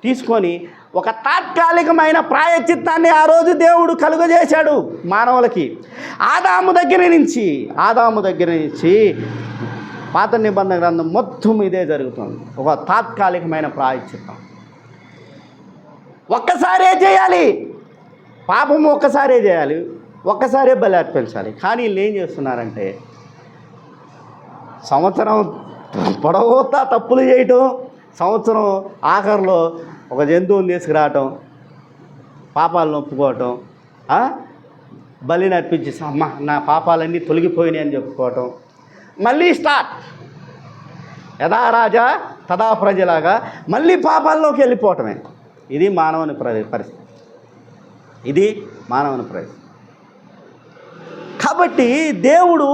తీసుకొని ఒక తాత్కాలికమైన ప్రాయశ్చిత్తాన్ని ఆ రోజు దేవుడు కలుగజేశాడు మానవులకి. ఆదాము దగ్గర నుంచి పాత నిబంధన గ్రంథం మొత్తం ఇదే జరుగుతుంది. ఒక తాత్కాలికమైన ప్రాయశ్చిత్తం ఒక్కసారే చేయాలి, పాపము ఒక్కసారే చేయాలి, ఒక్కసారే బలి అర్పించాలి. కానీ వీళ్ళు ఏం చేస్తున్నారంటే సంవత్సరం పొడవుతా తప్పులు చేయటం, సంవత్సరం ఆఖరిలో ఒక జంతువుని తీసుకురావటం, పాపాలను ఒప్పుకోవటం, బలిని అర్పించి అమ్మ నా పాపాలన్నీ తొలగిపోయినాయి అని చెప్పుకోవటం, మళ్ళీ స్టార్ట్ యథా రాజా తదా ప్రజలాగా మళ్ళీ పాపాల్లోకి వెళ్ళిపోవటమే. ఇది మానవుని పరిస్థితి. కాబట్టి దేవుడు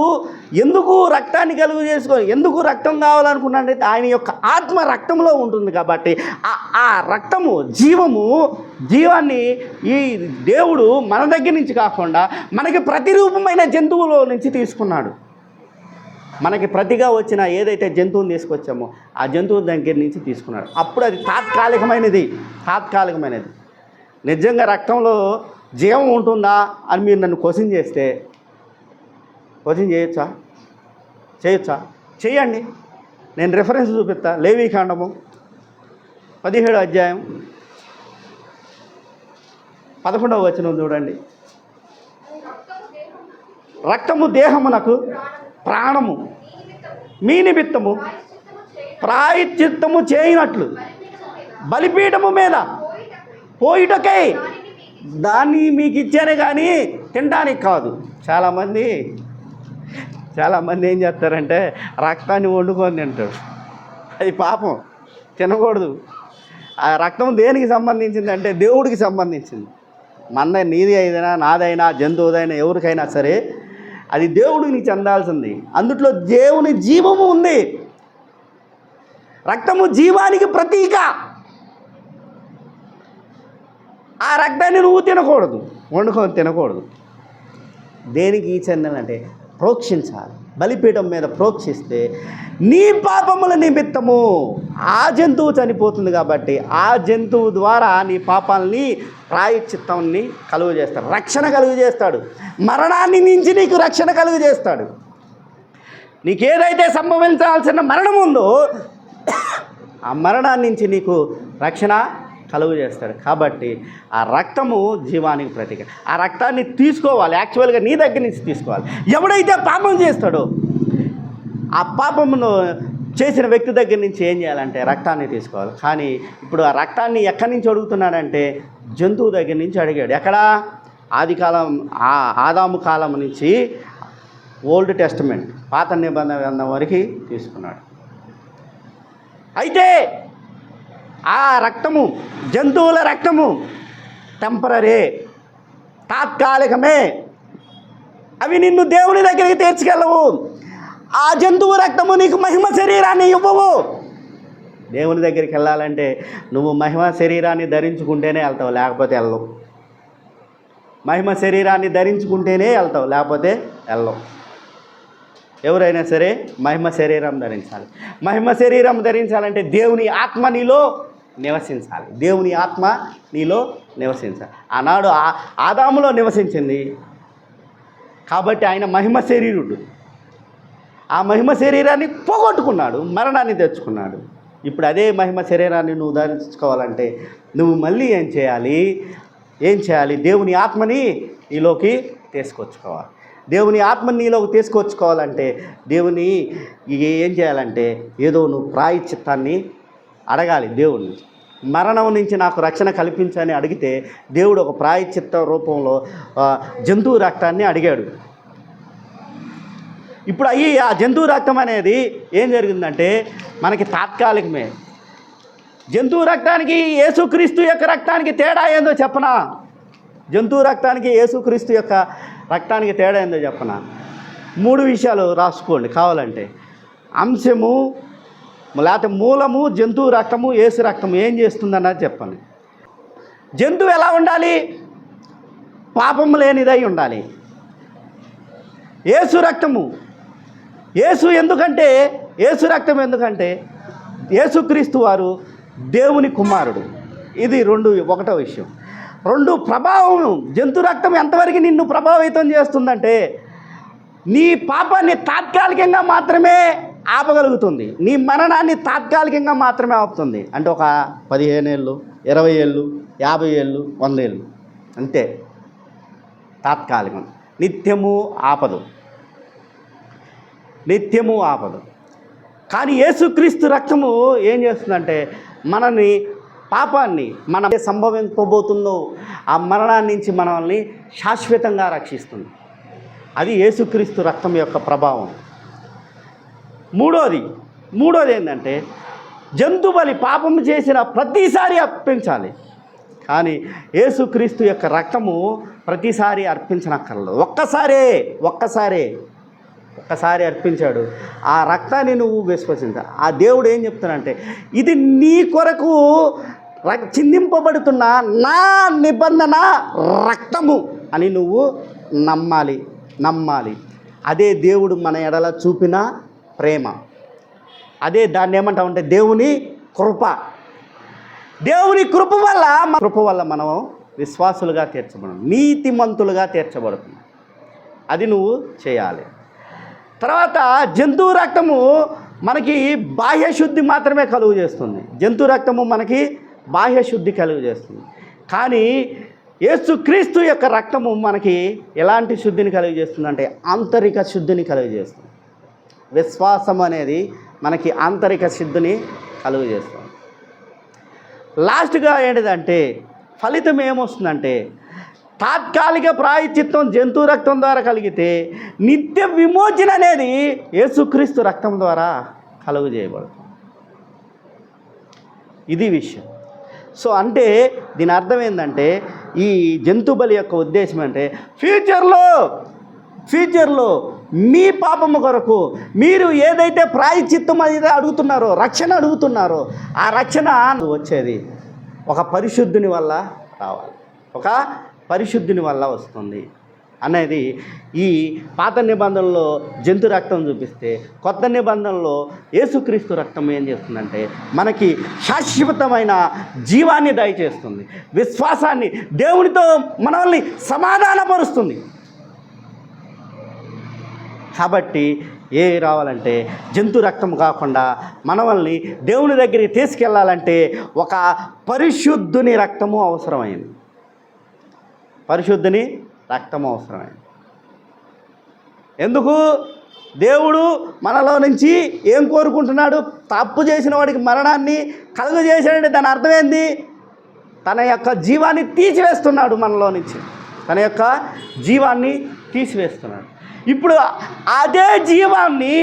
ఎందుకు రక్తాన్ని కలుగు చేసుకొని, ఎందుకు రక్తం కావాలనుకున్నాడంటే ఆయన యొక్క ఆత్మ రక్తంలో ఉంటుంది కాబట్టి ఆ రక్తము జీవాన్ని ఈ దేవుడు మన దగ్గర నుంచి కాకుండా మనకి ప్రతిరూపమైన జంతువులో నుంచి తీసుకున్నాడు. మనకి ప్రతిగా వచ్చిన ఏదైతే జంతువుని తీసుకొచ్చామో ఆ జంతువు దగ్గర నుంచి తీసుకున్నాడు. అప్పుడు అది తాత్కాలికమైనది. నిజంగా రక్తంలో జీవం ఉంటుందా అని మీరు నన్ను క్వశ్చన్ చేయొచ్చా? చేయండి. నేను రెఫరెన్స్ చూపిస్తా. లేవీకాండము 17వ అధ్యాయం 11వ వచనం చూడండి. రక్తము దేహమునకు ప్రాణము, మీ నిమిత్తము ప్రాయశ్చిత్తము చేయనట్లు బలిపీఠము మీద పోయిటకై దాన్ని మీకు ఇచ్చానే కానీ తినడానికి కాదు. చాలామంది ఏం చేస్తారంటే రక్తాన్ని వండుకొని తింటారు. అది పాపం, తినకూడదు. ఆ రక్తం దేనికి సంబంధించింది అంటే దేవుడికి సంబంధించింది. నీది అయినా నాదైనా జంతువుదైనా ఎవరికైనా సరే అది దేవుడికి చెందాల్సింది. అందుట్లో దేవుని జీవము ఉంది. రక్తము జీవానికి ప్రతీక. ఆ రక్తాన్ని నువ్వు తినకూడదు, వండుకొని తినకూడదు. దేనికి చెందాలంటే ప్రోక్షించాలి. బలిపీఠం మీద ప్రోక్షిస్తే నీ పాపముల నిమిత్తము ఆ జంతువు చనిపోతుంది కాబట్టి ఆ జంతువు ద్వారా నీ పాపాలని ప్రాయశ్చిత్తాన్ని కలుగు చేస్తాడు, రక్షణ కలుగు చేస్తాడు. మరణాన్ని నుంచి నీకు రక్షణ కలుగు చేస్తాడు. నీకేదైతే సంభవించాల్సిన మరణం ఉందో ఆ మరణాన్ని నుంచి నీకు రక్షణ కలుగు చేస్తాడు. కాబట్టి ఆ రక్తము జీవానికి ప్రతీక. ఆ రక్తాన్ని తీసుకోవాలి, యాక్చువల్గా నీ దగ్గర నుంచి తీసుకోవాలి. ఎవడైతే పాపం చేస్తాడో ఆ పాపమును చేసిన వ్యక్తి దగ్గర నుంచి ఏం చేయాలంటే రక్తాన్ని తీసుకోవాలి. కానీ ఇప్పుడు ఆ రక్తాన్ని ఎక్కడి నుంచి అడుగుతున్నాడంటే జంతువు దగ్గర నుంచి అడిగాడు. ఎక్కడ? ఆదాము కాలం నుంచి ఓల్డ్ టెస్టమెంట్ పాత నిబంధన గ్రంథం వరకు తీసుకున్నాడు. అయితే ఆ రక్తము, జంతువుల రక్తము టెంపరరీ, తాత్కాలికమే. అవి నిన్ను దేవుని దగ్గరికి తీర్చుకెళ్ళవు. ఆ జంతువు రక్తము నీకు మహిమ శరీరాన్ని ఇవ్వవు. దేవుని దగ్గరికి వెళ్ళాలంటే నువ్వు మహిమ శరీరాన్ని ధరించుకుంటేనే వెళ్తావు, లేకపోతే వెళ్ళవు. మహిమ శరీరాన్ని ధరించుకుంటేనే వెళ్తావు, లేకపోతే వెళ్ళవు. ఎవరైనా సరే మహిమ శరీరం ధరించాలి. మహిమ శరీరం ధరించాలంటే దేవుని ఆత్మ నీలో నివసించాలి. ఆనాడు ఆదాములో నివసించింది కాబట్టి ఆయన మహిమ శరీరుడు. ఆ మహిమ శరీరాన్ని పోగొట్టుకున్నాడు, మరణాన్ని తెచ్చుకున్నాడు. ఇప్పుడు అదే మహిమ శరీరాన్ని నువ్వు ధరించుకోవాలంటే నువ్వు మళ్ళీ ఏం చేయాలి? దేవుని ఆత్మని నీలోకి తీసుకొచ్చుకోవాలి. దేవుని ఆత్మని నీలోకి తీసుకొచ్చుకోవాలంటే దేవుని ఏం చేయాలంటే ఏదో నువ్వు ప్రాయశ్చిత్తాన్ని అడగాలి దేవుణ్ణి. మరణం నుంచి నాకు రక్షణ కల్పించని అడిగితే దేవుడు ఒక ప్రాయశ్చిత్త రూపంలో జంతువు రక్తాన్ని అడిగాడు. ఇప్పుడు ఆ జంతువు రక్తం అనేది ఏం జరిగిందంటే మనకి తాత్కాలికమే. జంతువు రక్తానికి యేసుక్రీస్తు యొక్క రక్తానికి తేడా ఏందో చెప్పనా? జంతువు రక్తానికి యేసుక్రీస్తు యొక్క రక్తానికి తేడా ఏందో చెప్పనా? 3 విషయాలు రాసుకోండి కావాలంటే. అంశము లేకపోతే మూలము, జంతువు రక్తము, యేసు రక్తము ఏం చేస్తుందన్నది చెప్పండి. జంతువు ఎలా ఉండాలి? పాపము లేనిదై ఉండాలి. యేసు రక్తము యేసు రక్తం ఎందుకంటే యేసుక్రీస్తు వారు దేవుని కుమారుడు. ఇది ఒకటో విషయం. 2 ప్రభావం. జంతు రక్తం ఎంతవరకు నిన్ను ప్రభావితం చేస్తుందంటే నీ పాపాన్ని తాత్కాలికంగా మాత్రమే ఆపగలుగుతుంది. నీ మరణాన్ని తాత్కాలికంగా మాత్రమే ఆపుతుంది. అంటే ఒక 15 ఏళ్ళు, 20 ఏళ్ళు, 50 ఏళ్ళు, 100 ఏళ్ళు అంతే. తాత్కాలికం. నిత్యము ఆపదు. కానీ యేసుక్రీస్తు రక్తము ఏం చేస్తుందంటే మనని పాపాన్ని మనం సంభవింపబోతుందో ఆ మరణాన్ని నుంచి మనల్ని శాశ్వతంగా రక్షిస్తుంది. అది యేసుక్రీస్తు రక్తం యొక్క ప్రభావం. మూడోది ఏంటంటే జంతు బలి పాపం చేసిన ప్రతిసారి అర్పించాలి. కానీ యేసుక్రీస్తు యొక్క రక్తము ప్రతిసారి అర్పించనక్కర్లేదు. ఒక్కసారి అర్పించాడు. ఆ రక్తాన్ని నువ్వు విశ్వసించా. ఆ దేవుడు ఏం చెప్తానంటే ఇది నీ కొరకు చిందింపబడుతున్న నా నిబంధన రక్తము అని నువ్వు నమ్మాలి. అదే దేవుడు మన ఎడల చూపిన ప్రేమ. అదే దాన్ని ఏమంటామంటే దేవుని కృప. దేవుని కృప వల్ల మనం విశ్వాసులుగా తీర్చబడము, నీతిమంతులుగా తీర్చబడుతుంది. అది నువ్వు చేయాలి. తర్వాత జంతువు రక్తము మనకి బాహ్య శుద్ధి మాత్రమే కలుగు చేస్తుంది. జంతు రక్తము మనకి బాహ్య శుద్ధి కలుగు చేస్తుంది. కానీ యేసుక్రీస్తు యొక్క రక్తము మనకి ఎలాంటి శుద్ధిని కలుగు చేస్తుందంటే ఆంతరిక శుద్ధిని కలుగు చేస్తుంది. విశ్వాసం అనేది మనకి ఆంతరిక శుద్ధిని కలుగు చేస్తుంది. లాస్ట్గా ఏంటిదంటే ఫలితం ఏమొస్తుందంటే తాత్కాలిక ప్రాయశ్చిత్తం జంతు రక్తం ద్వారా కలిగితే నిత్య విమోచన అనేది యేసుక్రీస్తు రక్తం ద్వారా కలుగు చేయబడుతుంది. ఇది విషయం. సో అంటే దీని అర్థం ఏంటంటే ఈ జంతు బలి యొక్క ఉద్దేశం అంటే ఫ్యూచర్లో మీ పాపము కొరకు మీరు ఏదైతే ప్రాయశ్చిత్తం అనేది అడుగుతున్నారో, రక్షణ అడుగుతున్నారో, ఆ రక్షణ వచ్చేది ఒక పరిశుద్ధుని వల్ల రావాలి, ఒక పరిశుద్ధిని వల్ల వస్తుంది అనేది ఈ పాత నిబంధనలో జంతు రక్తం చూపిస్తే కొత్త నిబంధనలో యేసుక్రీస్తు రక్తం ఏం చేస్తుందంటే మనకి శాశ్వతమైన జీవాన్ని దయచేస్తుంది, విశ్వాసాన్ని, దేవునితో మనల్ని సమాధానపరుస్తుంది. కాబట్టి రావాలంటే జంతు రక్తం కాకుండా మనల్ని దేవుని దగ్గరికి తీసుకెళ్ళాలంటే ఒక పరిశుద్ధుని రక్తము అవసరమైంది. పరిశుద్ధిని రక్తం అవసరమైంది. ఎందుకు? దేవుడు మనలో నుంచి ఏం కోరుకుంటున్నాడు? తప్పు చేసిన వాడికి మరణాన్ని కలుగజేసాడంటే దాని అర్థం ఏంది? తన యొక్క జీవాన్ని తీసివేస్తున్నాడు మనలో నుంచి, తన యొక్క జీవాన్ని తీసివేస్తున్నాడు. ఇప్పుడు అదే జీవాన్ని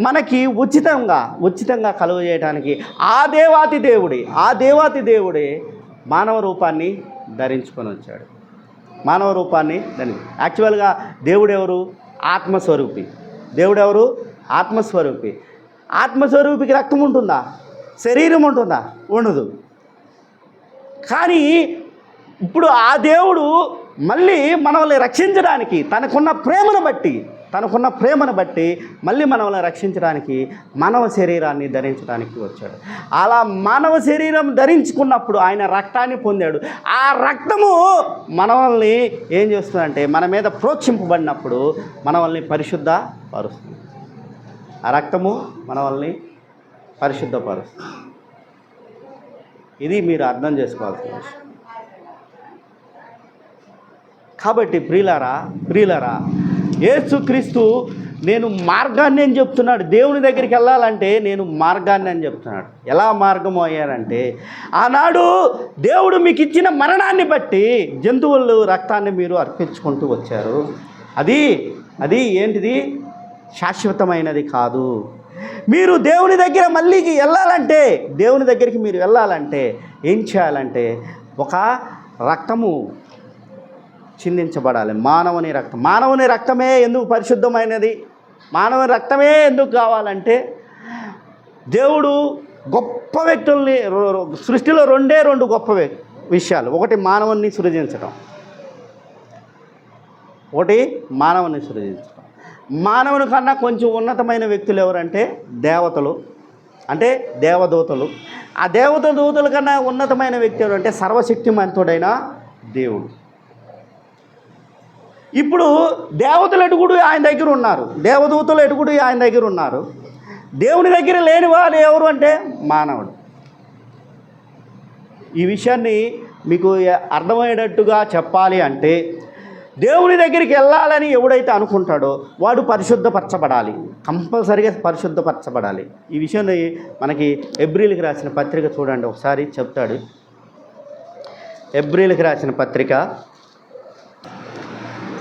మనకి ఉచితంగా కలుగజేయడానికి ఆ దేవాతి దేవుడే మానవ రూపాన్ని ధరించుకొని వచ్చాడు. మానవ రూపాన్ని యాక్చువల్గా దేవుడెవరు? ఆత్మస్వరూపి. దేవుడెవరు? ఆత్మస్వరూపి. ఆత్మస్వరూపికి రక్తం ఉంటుందా? శరీరం ఉంటుందా? ఉండదు. కానీ ఇప్పుడు ఆ దేవుడు మళ్ళీ మనల్ని రక్షించడానికి తనకున్న ప్రేమను బట్టి మళ్ళీ మనల్ని రక్షించడానికి మానవ శరీరాన్ని ధరించడానికి వచ్చాడు. అలా మానవ శరీరం ధరించుకున్నప్పుడు ఆయన రక్తాన్ని పొందాడు. ఆ రక్తము మనల్ని ఏం చేస్తుందంటే మన మీద ప్రోక్షింపబడినప్పుడు మనల్ని పరిశుద్ధపరుస్తుంది. ఆ రక్తము మనల్ని పరిశుద్ధపరుస్తుంది. ఇది మీరు అర్థం చేసుకోవాల్సిన విషయం. కాబట్టి ప్రియులారా యేసుక్రీస్తు నేను మార్గాన్ని అని చెప్తున్నాడు. దేవుని దగ్గరికి వెళ్ళాలంటే నేను మార్గాన్ని అని చెప్తున్నాడు. ఎలా మార్గము అయ్యారంటే, ఆనాడు దేవుడు మీకు ఇచ్చిన మరణాన్ని బట్టి జంతువులు రక్తాన్ని మీరు అర్పించుకుంటూ వచ్చారు. అది ఏంటిది? శాశ్వతమైనది కాదు. మీరు దేవుని దగ్గర మళ్ళీ వెళ్ళాలంటే, దేవుని దగ్గరికి మీరు వెళ్ళాలంటే ఏం చేయాలంటే, ఒక రక్తము చిందించబడాలి. మానవుని రక్తమే ఎందుకు పరిశుద్ధమైనది? మానవుని రక్తమే ఎందుకు కావాలంటే, దేవుడు గొప్ప వ్యక్తుల్ని సృష్టిలో రెండు గొప్ప విషయాలు. ఒకటి మానవుని సృజించడం, మానవుని కన్నా కొంచెం ఉన్నతమైన వ్యక్తులు ఎవరంటే దేవతలు, అంటే దేవదూతలు. ఆ దేవదూతల కన్నా ఉన్నతమైన వ్యక్తి ఎవరంటే సర్వశక్తిమంతుడైన దేవుడు. ఇప్పుడు దేవతలు ఎటుకుడు ఆయన దగ్గర ఉన్నారు, దేవదూతలు ఎటుకుడు ఆయన దగ్గర ఉన్నారు. దేవుని దగ్గర లేని వాడు ఎవరు అంటే మానవుడు. ఈ విషయాన్ని మీకు అర్థమయ్యేటట్టుగా చెప్పాలి అంటే, దేవుని దగ్గరికి వెళ్ళాలని ఎవడైతే అనుకుంటాడో వాడు పరిశుద్ధపరచబడాలి, కంపల్సరిగా పరిశుద్ధపరచబడాలి. ఈ విషయాన్ని మనకి హెబ్రీయులకు రాసిన పత్రిక చూడండి, ఒకసారి చెప్తాడు. హెబ్రీయులకు రాసిన పత్రిక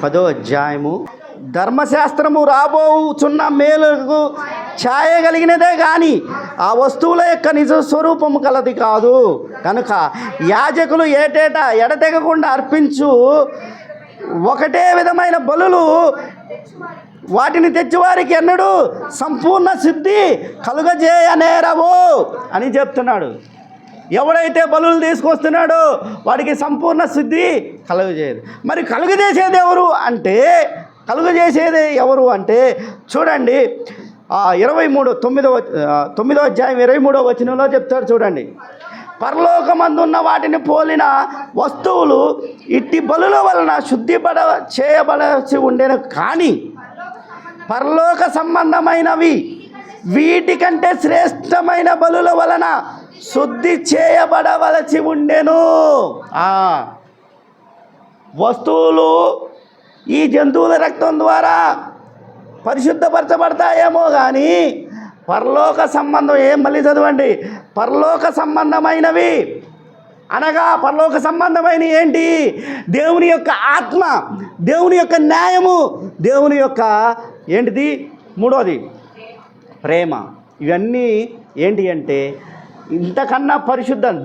10వ అధ్యాయము, ధర్మశాస్త్రము రాబోచున్న మేలుకు ఛాయగలిగినదే కానీ ఆ వస్తువుల యొక్క నిజ స్వరూపము కలది కాదు. కనుక యాజకులు ఏటేటా ఎడతెగకుండా అర్పించు ఒకటే విధమైన బలులు వాటిని తెచ్చివారికి ఎన్నడూ సంపూర్ణ శుద్ధి కలుగజేయనేరవు అని చెప్తున్నాడు. ఎవడైతే బలులు తీసుకొస్తున్నాడో వాడికి సంపూర్ణ శుద్ధి కలుగజేయదు. మరి కలుగజేసేది ఎవరు అంటే చూడండి, 9వ అధ్యాయం 23వ వచనంలో చెప్తాడు చూడండి. పరలోకమందున్న వాటిని పోలిన వస్తువులు ఇట్టి బలుల వలన చేయబడచి ఉండేను, కానీ పరలోక సంబంధమైనవి వీటికంటే శ్రేష్టమైన బలుల వలన శుద్ధి చేయబడవలసి ఉండెను. వస్తువులు ఈ జంతువుల రక్తం ద్వారా పరిశుద్ధపరచబడతాయేమో కానీ పరలోక సంబంధం మళ్ళీ చదవండి, పరలోక సంబంధమైనవి అనగా పరలోక సంబంధమైన ఏంటి? దేవుని యొక్క ఆత్మ, దేవుని యొక్క న్యాయము, దేవుని యొక్క ఏంటిది? 3వది ప్రేమ. ఇవన్నీ ఏంటి అంటే ఇంతకన్నా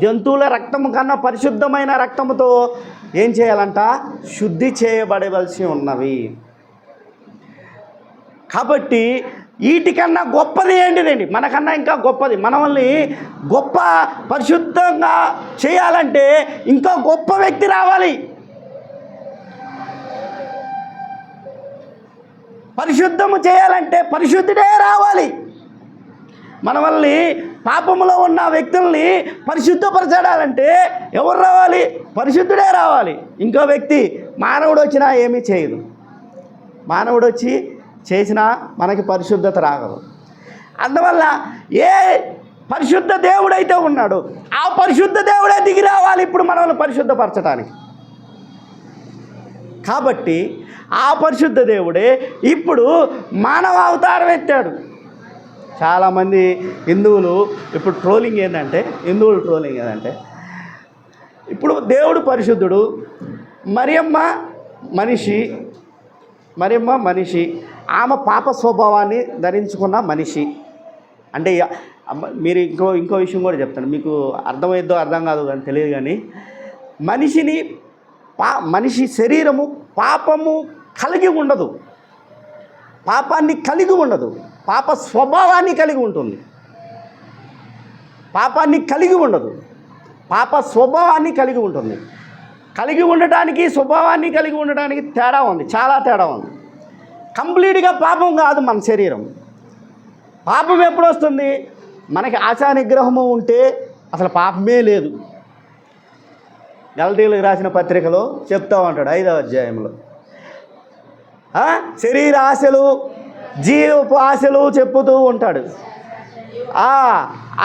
జంతువుల రక్తము కన్నా పరిశుద్ధమైన రక్తముతో ఏం చేయాలంట? శుద్ధి చేయబడవలసి ఉన్నవి. కాబట్టి వీటికన్నా గొప్పది ఏంటిదండి? మనకన్నా ఇంకా గొప్పది. మనల్ని గొప్ప పరిశుద్ధంగా చేయాలంటే ఇంకా గొప్ప వ్యక్తి రావాలి. పరిశుద్ధము చేయాలంటే పరిశుద్ధుడే రావాలి. మనల్ని పాపములో ఉన్న వ్యక్తుల్ని పరిశుద్ధపరచడాలంటే ఎవరు రావాలి? పరిశుద్ధుడే రావాలి. ఇంకో వ్యక్తి మానవుడు వచ్చినా ఏమీ చేయదు. మానవుడు వచ్చి చేసినా మనకి పరిశుద్ధత రాగదు. అందువల్ల ఏ పరిశుద్ధ దేవుడైతే ఉన్నాడో ఆ పరిశుద్ధ దేవుడే దిగి రావాలి ఇప్పుడు మనల్ని పరిశుద్ధపరచడానికి. కాబట్టి ఆ పరిశుద్ధ దేవుడే ఇప్పుడు మానవ అవతారం ఎత్తాడు. చాలామంది హిందువులు ఇప్పుడు ట్రోలింగ్ ఏంటంటే ఇప్పుడు దేవుడు పరిశుద్ధుడు, మరియమ్మ మనిషి, ఆమె పాప స్వభావాన్ని ధరించుకున్న మనిషి. అంటే మీరు ఇంకో విషయం కూడా చెప్తాను, మీకు అర్థమైద్దో అర్థం కాదు కానీ తెలియదు కానీ, మనిషి శరీరము పాపాన్ని కలిగి ఉండదు, పాప స్వభావాన్ని కలిగి ఉంటుంది. పాప స్వభావాన్ని కలిగి ఉంటుంది. కలిగి ఉండటానికి స్వభావాన్ని కలిగి ఉండటానికి తేడా ఉంది, చాలా తేడా ఉంది. కంప్లీట్గా పాపం కాదు మన శరీరం. పాపం ఎప్పుడు వస్తుంది? మనకి ఆశా నిగ్రహము ఉంటే అసలు పాపమే లేదు. గలతీయులకు రాసిన పత్రికలో చెప్తా ఉంటాడు 5వ అధ్యాయంలో, శరీర ఆశలు జీవపు ఆశలు చెప్పుతూ ఉంటాడు.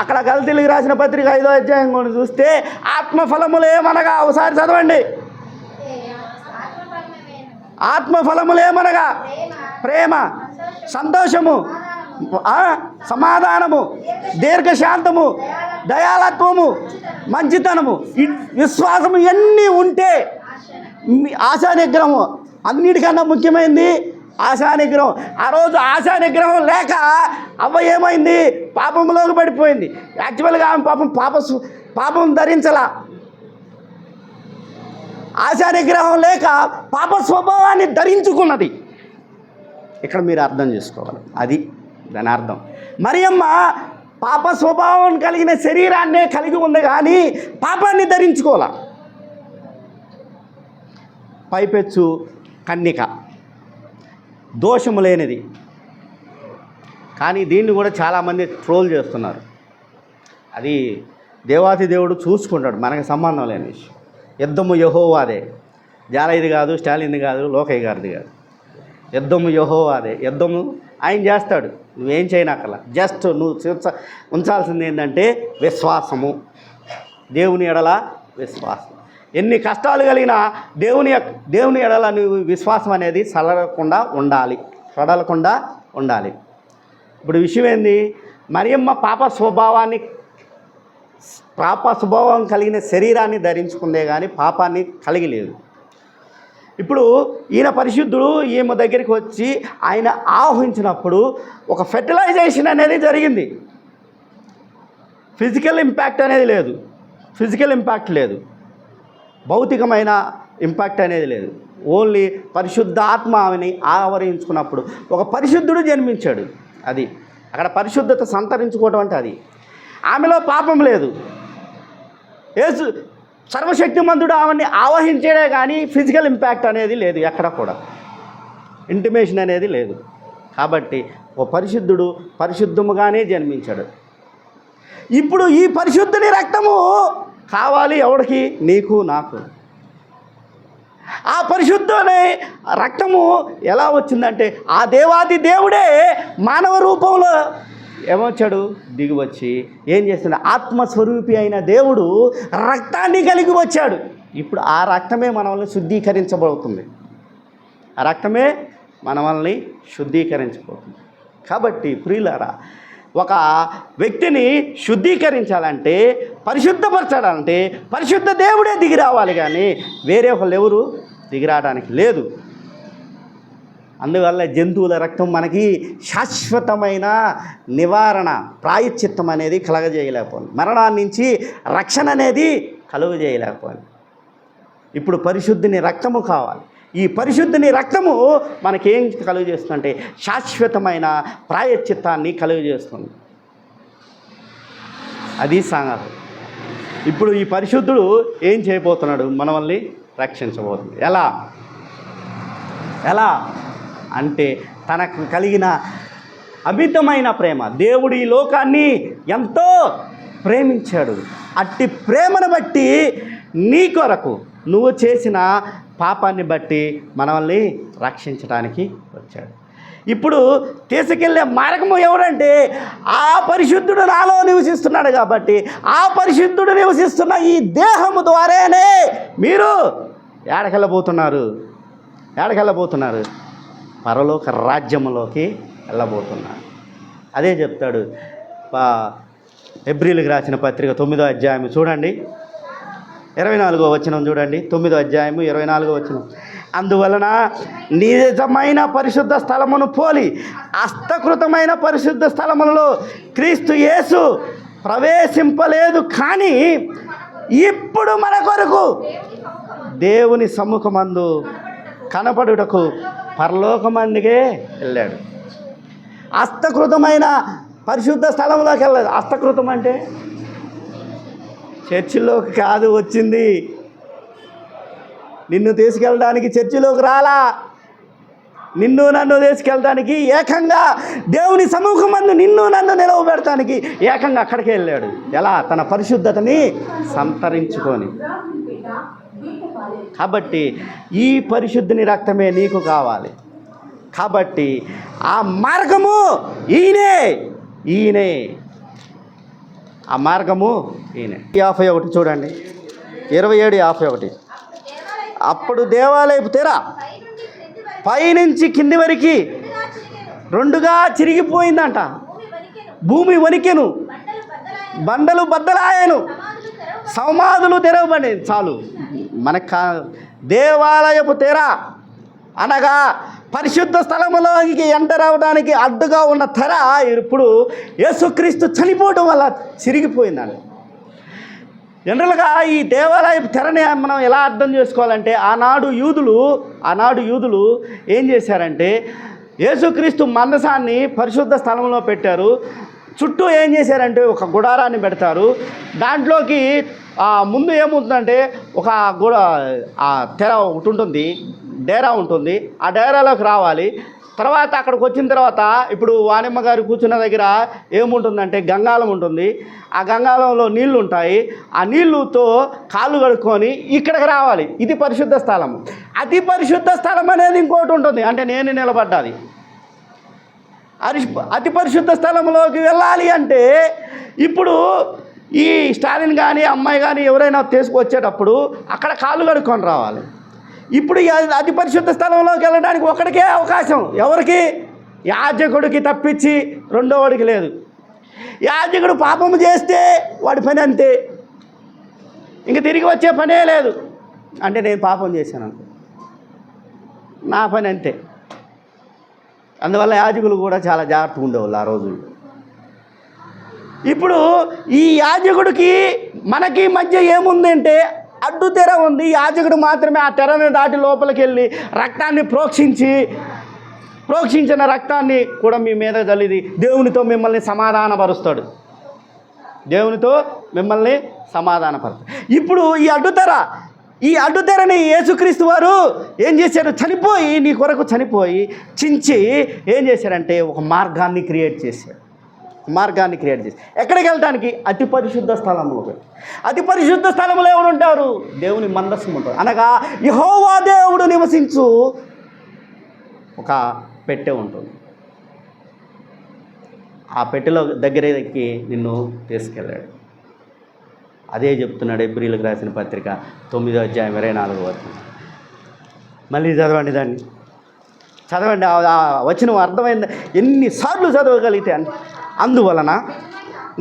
అక్కడ గల్తీలకు రాసిన పత్రిక 5వ అధ్యాయం కూడా చూస్తే ఆత్మఫలములు ఏమనగా ఒకసారి చదవండి. ఆత్మఫలములు ఏమనగా ప్రేమ, సంతోషము, సమాధానము, దీర్ఘశాంతము, దయాళత్వము, మంచితనము, విశ్వాసము ఇవన్నీ ఉంటే ఆశా నిగ్రహం అన్నిటికన్నా ముఖ్యమైనది ఆశా నిగ్రహం. ఆ రోజు ఆశా నిగ్రహం లేక అవ్వ ఏమైంది? పాపంలోకి పడిపోయింది. యాక్చువల్గా ఆమె పాపం ధరించలా. ఆశా నిగ్రహం లేక పాప స్వభావాన్ని ధరించుకున్నది. ఇక్కడ మీరు అర్థం చేసుకోవాలి, అది దాని అర్థం. మరియమ్మ పాప స్వభావం కలిగిన శరీరాన్నే కలిగి ఉంది కానీ పాపాన్ని ధరించుకోవాల. పైపెచ్చు కన్నిక, దోషము లేనిది. కానీ దీన్ని కూడా చాలామంది ట్రోల్ చేస్తున్నారు. అది దేవాతి దేవుడు చూసుకుంటాడు, మనకి సంబంధం లేని విషయం. యుద్ధము యెహోవాదే, జాలయ్యది కాదు, స్టాలిన్ది కాదు, లోకయ్య గారిది కాదు. యుద్ధము యెహోవాదే. యుద్ధము ఆయన చేస్తాడు, నువ్వేం చేయనక్కల. జస్ట్ నువ్వు ఉంచాల్సింది ఏంటంటే విశ్వాసము, దేవుని ఎడల విశ్వాసం. ఎన్ని కష్టాలు కలిగినా దేవుని ఎడల నువ్వు విశ్వాసం అనేది సడలకుండా ఉండాలి. ఇప్పుడు విషయం ఏంది? మరియమ్మ పాప స్వభావం కలిగిన శరీరాన్ని ధరించుకుందే కానీ పాపాన్ని కలిగి లేదు. ఇప్పుడు ఈయన పరిశుద్ధుడు ఈమె దగ్గరికి వచ్చి ఆయన ఆహ్వానించినప్పుడు ఒక ఫెర్టిలైజేషన్ అనేది జరిగింది. ఫిజికల్ ఇంపాక్ట్ అనేది లేదు, భౌతికమైన ఇంపాక్ట్ అనేది లేదు. ఓన్లీ పరిశుద్ధాత్మ ఆమెని ఆవరించుకున్నప్పుడు ఒక పరిశుద్ధుడు జన్మించాడు. అది అక్కడ పరిశుద్ధత సంతరించుకోవడం అంటే అది. ఆమెలో పాపం లేదు. యేసు సర్వశక్తిమంతుడు ఆమెని ఆవహించాడే కానీ ఫిజికల్ ఇంపాక్ట్ అనేది లేదు, ఎక్కడ కూడా ఇంటిమేషన్ అనేది లేదు. కాబట్టి ఓ పరిశుద్ధుడు పరిశుద్ధముగానే జన్మించాడు. ఇప్పుడు ఈ పరిశుద్ధుని రక్తము కావాలి ఎవడికి? నీకు నాకు. ఆ పరిశుద్ధుని రక్తము ఎలా వచ్చిందంటే ఆ దేవాది దేవుడే మానవ రూపంలో ఏమొచ్చాడు? దిగివచ్చి ఏం చేస్తున్నాడు? ఆత్మస్వరూపి అయిన దేవుడు రక్తాన్ని కలిగి వచ్చాడు. ఇప్పుడు ఆ రక్తమే మనల్ని శుద్ధీకరించబడుతుంది. కాబట్టి ప్రియులారా, ఒక వ్యక్తిని శుద్ధీకరించాలంటే, పరిశుద్ధపరచాలంటే పరిశుద్ధ దేవుడే దిగి రావాలి కానీ వేరే వాళ్ళు ఎవరు దిగిరావడానికి లేదు. అందువల్ల జంతువుల రక్తం మనకి శాశ్వతమైన నివారణ, ప్రాయశ్చిత్తం అనేది కలగజేయలేకపోయింది. మరణాన్ని నుంచి రక్షణ అనేది కలుగజేయలేకపోయింది. ఇప్పుడు పరిశుద్ధిని రక్తము కావాలి. ఈ పరిశుద్ధిని రక్తము మనకేం కలుగజేస్తుందంటే శాశ్వతమైన ప్రాయశ్చిత్తాన్ని కలుగజేస్తుంది. అది సంగతి. ఇప్పుడు ఈ పరిశుద్ధుడు ఏం చేయబోతున్నాడు? మనల్ని రక్షించబోతుంది. ఎలా అంటే తనకు కలిగిన అమితమైన ప్రేమ. దేవుడు ఈ లోకాన్ని ఎంతో ప్రేమించాడు. అట్టి ప్రేమను బట్టి నీ కొరకు నువ్వు చేసిన పాపాన్ని బట్టి మనల్ని రక్షించడానికి వచ్చాడు. ఇప్పుడు తీసుకెళ్ళే మార్గము ఎవరంటే ఆ పరిశుద్ధుడు నాలో నివసిస్తున్నాడు. కాబట్టి ఆ పరిశుద్ధుడు నివసిస్తున్న ఈ దేహము ద్వారానే మీరు ఏడకెళ్ళబోతున్నారు? పరలోక రాజ్యములోకి వెళ్ళబోతున్నారు. అదే చెప్తాడు హెబ్రీయులకు రాసిన పత్రిక 9వ అధ్యాయం చూడండి, 24వ వచనం చూడండి. 9వ అధ్యాయం 24వ వచనం. అందువలన నిజమైన పరిశుద్ధ స్థలమును పోలి హస్తకృతమైన పరిశుద్ధ స్థలములలో క్రీస్తు యేసు ప్రవేశింపలేదు. కానీ ఇప్పుడు మన కొరకు దేవుని సమ్ముఖమందు కనపడుటకు పరలోకమందుకే వెళ్ళాడు. హస్తకృతమైన పరిశుద్ధ స్థలంలోకి వెళ్ళలేదు. హస్తకృతం అంటే చర్చిలోకి కాదు వచ్చింది. నిన్ను తీసుకెళ్ళడానికి చర్చిలోకి రాలా. నిన్ను నన్ను తీసుకెళ్ళడానికి ఏకంగా దేవుని సముఖమందు నిన్ను నన్ను నిలవబెడటానికి ఏకంగా అక్కడికి వెళ్ళాడు. ఎలా? తన పరిశుద్ధతని సంతరించుకొని. కాబట్టి ఈ పరిశుద్ధిని రక్తమే నీకు కావాలి. కాబట్టి ఆ మార్గము ఈయనే. ఆ మార్గము ఈయన. 51 చూడండి, 27:51. అప్పుడు దేవాలయపు తెర పైనుంచి కింది వరకు రెండుగా చిరిగిపోయిందంట. భూమి వణికెను, బండలు బద్దలాయను, సమాధులు తెరవబడి. చాలు మనకు దేవాలయపు తెర అనగా పరిశుద్ధ స్థలములోకి ఎంటర్ అవ్వడానికి అడ్డుగా ఉన్న తెర ఇప్పుడు యేసుక్రీస్తు చనిపోవడం వల్ల చిరిగిపోయిందండి. జనరల్గా ఈ దేవాలయపు తెరని మనం ఎలా అర్థం చేసుకోవాలంటే, ఆనాడు యూదులు ఏం చేశారంటే, యేసుక్రీస్తు మందసాన్ని పరిశుద్ధ స్థలంలో పెట్టారు. చుట్టూ ఏం చేశారంటే ఒక గుడారాన్ని పెడతారు. దాంట్లోకి ముందు ఏమవుతుందంటే ఆ తెర ఒకటి ఉంటుంది, డేరా ఉంటుంది. ఆ డేరాలోకి రావాలి. తర్వాత అక్కడికి వచ్చిన తర్వాత ఇప్పుడు వాణిమ్మ గారు కూర్చున్న దగ్గర ఏముంటుందంటే గంగాళం ఉంటుంది. ఆ గంగాళంలో నీళ్లు ఉంటాయి. ఆ నీళ్ళుతో కాళ్ళు కడుక్కొని ఇక్కడికి రావాలి. ఇది పరిశుద్ధ స్థలం. అతి పరిశుద్ధ స్థలం అనేది ఇంకోటి ఉంటుంది, అంటే నేను నిలబడ్డాది. అతి పరిశుద్ధ స్థలంలోకి వెళ్ళాలి అంటే ఇప్పుడు ఈ స్టాలిన్ కానీ అమ్మాయి కానీ ఎవరైనా తీసుకొచ్చేటప్పుడు అక్కడ కాళ్ళు కడుక్కొని రావాలి. ఇప్పుడు అతి పరిశుద్ధ స్థలంలోకి వెళ్ళడానికి ఒకడికే అవకాశం. ఎవరికి? యాజకుడికి తప్పించి రెండో వాడికి లేదు. యాజకుడు పాపము చేస్తే వాడి పని అంతే, ఇంక తిరిగి వచ్చే పనే లేదు. అంటే నేను పాపం చేశాను అనుకో, నా పని అంతే. అందువల్ల యాజకులు కూడా చాలా జాగ్రత్తగా ఉండేవాళ్ళు ఆ రోజుల్లో. ఇప్పుడు ఈ యాజకుడికి మనకి మధ్య ఏముందంటే అడ్డు తెర ఉంది. యాజకుడు మాత్రమే ఆ తెరని దాటి లోపలికి వెళ్ళి రక్తాన్ని ప్రోక్షించిన రక్తాన్ని కూడా మీ మీద చల్లిది దేవునితో మిమ్మల్ని సమాధానపరుస్తాడు. ఇప్పుడు ఈ అడ్డుతెరని యేసుక్రీస్తు వారు ఏం చేశారు? నీ కొరకు చనిపోయి చించి ఏం చేశారంటే ఒక మార్గాన్ని క్రియేట్ చేశారు. ఎక్కడికి వెళ్ళటానికి? అతి పరిశుద్ధ స్థలంలో. అతి పరిశుద్ధ స్థలంలో ఎవరు ఉంటారు? దేవుని మందస్సం ఉంటారు. అనగా యెహోవా దేవుడు నివసించు ఒక పెట్టె ఉంటుంది. ఆ పెట్టెలో దగ్గరికి నిన్ను తీసుకెళ్ళాడు. అదే చెప్తున్నాడు హెబ్రీయులకు రాసిన పత్రిక 9:24. మళ్ళీ చదవండి, చదవండి. వచ్చిన అర్థమైంది. ఎన్నిసార్లు చదవగలిగితే అందువలన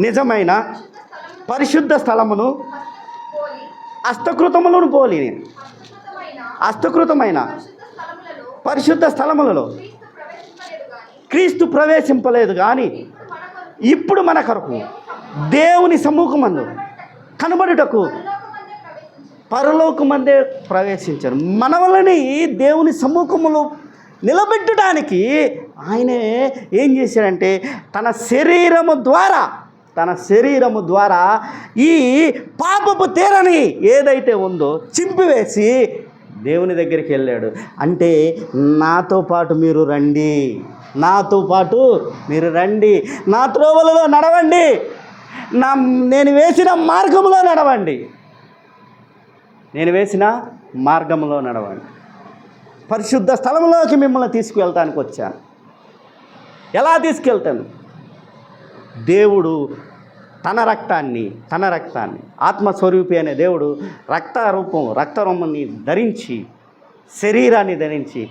నిజమైన పరిశుద్ధ స్థలమును హస్తకృతమైన పరిశుద్ధ స్థలములలో క్రీస్తు ప్రవేశింపలేదు కానీ ఇప్పుడు మన కొరకు దేవుని సమ్ముఖమందు కనబడుటకు పరలోకమందే ప్రవేశించారు. మన వలని దేవుని సమ్ముఖములో నిలబెట్టడానికి ఆయనే ఏం చేశాడంటే తన శరీరము ద్వారా ఈ పాపపు తెరని ఏదైతే ఉందో చింపివేసి దేవుని దగ్గరికి వెళ్ళాడు. అంటే నాతో పాటు మీరు రండి, నా త్రోవలలో నడవండి, నేను వేసిన మార్గంలో నడవండి. పరిశుద్ధ స్థలంలోకి మిమ్మల్ని తీసుకువెళ్తానికి వచ్చాను. ఎలా తీసుకెళ్తాను? దేవుడు తన రక్తాన్ని ఆత్మస్వరూపి అనే దేవుడు రక్తరొమ్మని ధరించి శరీరాన్ని ధరించి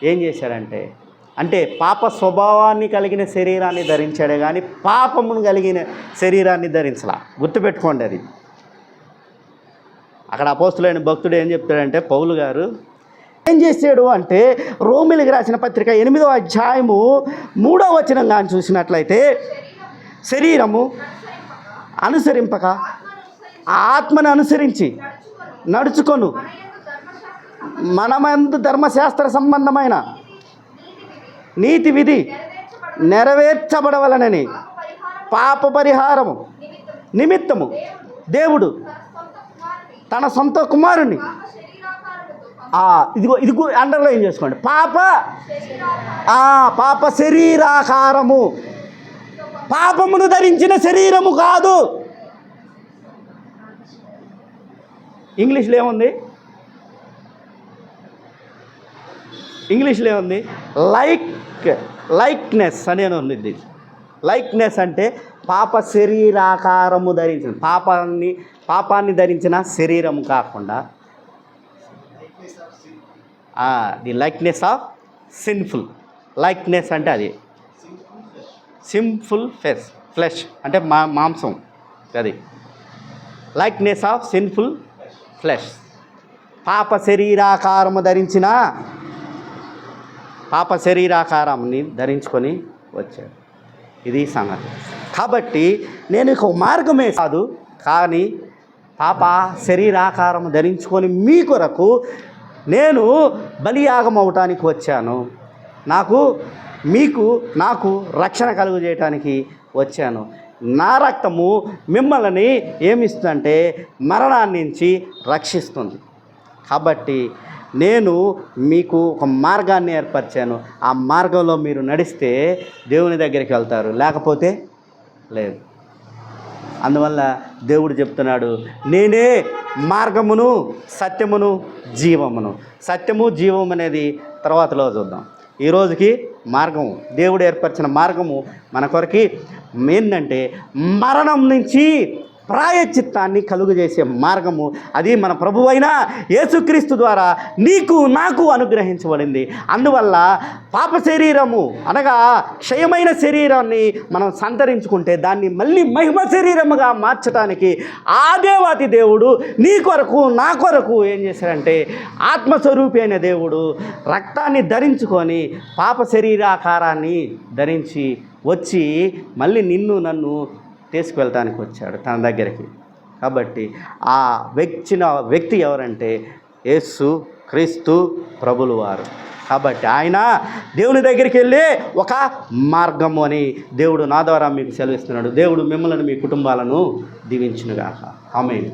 ఏం చేశాడంటే, అంటే పాప స్వభావాన్ని కలిగిన శరీరాన్ని ధరించాడే కానీ పాపమును కలిగిన శరీరాన్ని ధరించలా. గుర్తుపెట్టుకోండి. అది అక్కడ అపోస్తులైన భక్తుడు ఏం చెప్తాడంటే, పౌలు గారు ఏం చేశాడు అంటే, రోమీయులకు రాసిన పత్రిక 8:3 కానీ చూసినట్లయితే, శరీరము అనుసరింపక ఆత్మను అనుసరించి నడుచుకొను మనమందు ధర్మశాస్త్ర సంబంధమైన నీతి విధి నెరవేర్చబడవలనని పాప పరిహారము నిమిత్తము దేవుడు తన సొంత కుమారుని ఇదిగో అండర్లైన్ చేసుకోండి. పాప శరీరాకారము, పాపమును ధరించిన శరీరము కాదు. ఇంగ్లీష్లో ఏముంది? లైక్నెస్ అనే ఉంది. లైక్నెస్ అంటే పాప శరీరాకారము ధరించిన, పాపాన్ని ధరించిన శరీరం కాకుండా the likeness of sinful. Likeness అంటే అది సింఫుల్ ఫ్లెష్ అంటే మాంసం, అది లైక్నెస్ ఆఫ్ సిన్ఫుల్ ఫ్లెష్. పాప శరీరాకారము ధరించిన, పాప శరీరాకారాన్ని ధరించుకొని వచ్చాడు. ఇది సంగతి. కాబట్టి నేను ఒక మార్గమే కాదు, కానీ పాప శరీరాకారం ధరించుకొని మీ కొరకు నేను బలియాగం అవటానికి వచ్చాను. నాకు రక్షణ కలుగజేయటానికి వచ్చాను. నా రక్తము మిమ్మల్ని ఏమిస్తుందంటే మరణాన్ని నుంచి రక్షిస్తుంది. కాబట్టి నేను మీకు ఒక మార్గాన్ని ఏర్పరిచాను. ఆ మార్గంలో మీరు నడిస్తే దేవుని దగ్గరికి వెళ్తారు, లేకపోతే లేదు. అందువల్ల దేవుడు చెప్తున్నాడు, నేనే మార్గమును సత్యమును జీవమును. సత్యము జీవం అనేది తర్వాతలో చూద్దాం. ఈరోజుకి మార్గము, దేవుడు ఏర్పరిచిన మార్గము మన కొరకి ఏంటంటే మరణం నుంచి ప్రాయశ్చిత్తాన్ని కలుగజేసే మార్గము. అది మన ప్రభువైన యేసుక్రీస్తు ద్వారా నీకు నాకు అనుగ్రహించబడింది. అందువల్ల పాప శరీరము అనగా క్షయమైన శరీరాన్ని మనం సంతరించుకుంటే దాన్ని మళ్ళీ మహిమ శరీరముగా మార్చడానికి ఆ దేవాతి దేవుడు నీ కొరకు నా కొరకు ఏం చేశాడంటే ఆత్మస్వరూపి అయిన దేవుడు రక్తాన్ని ధరించుకొని పాప శరీరాకారాన్ని ధరించి వచ్చి మళ్ళీ నిన్ను నన్ను తీసుకువెళ్ళటానికి వచ్చాడు తన దగ్గరికి. కాబట్టి ఆ వ్యక్తి ఎవరంటే యేసు క్రీస్తు ప్రభులు వారు. కాబట్టి ఆయన దేవుని దగ్గరికి వెళ్ళే ఒక మార్గము అని దేవుడు నా ద్వారా మీకు సెలవిస్తున్నాడు. దేవుడు మిమ్మల్ని మీ కుటుంబాలను దీవించునుగాక. ఆమేన్.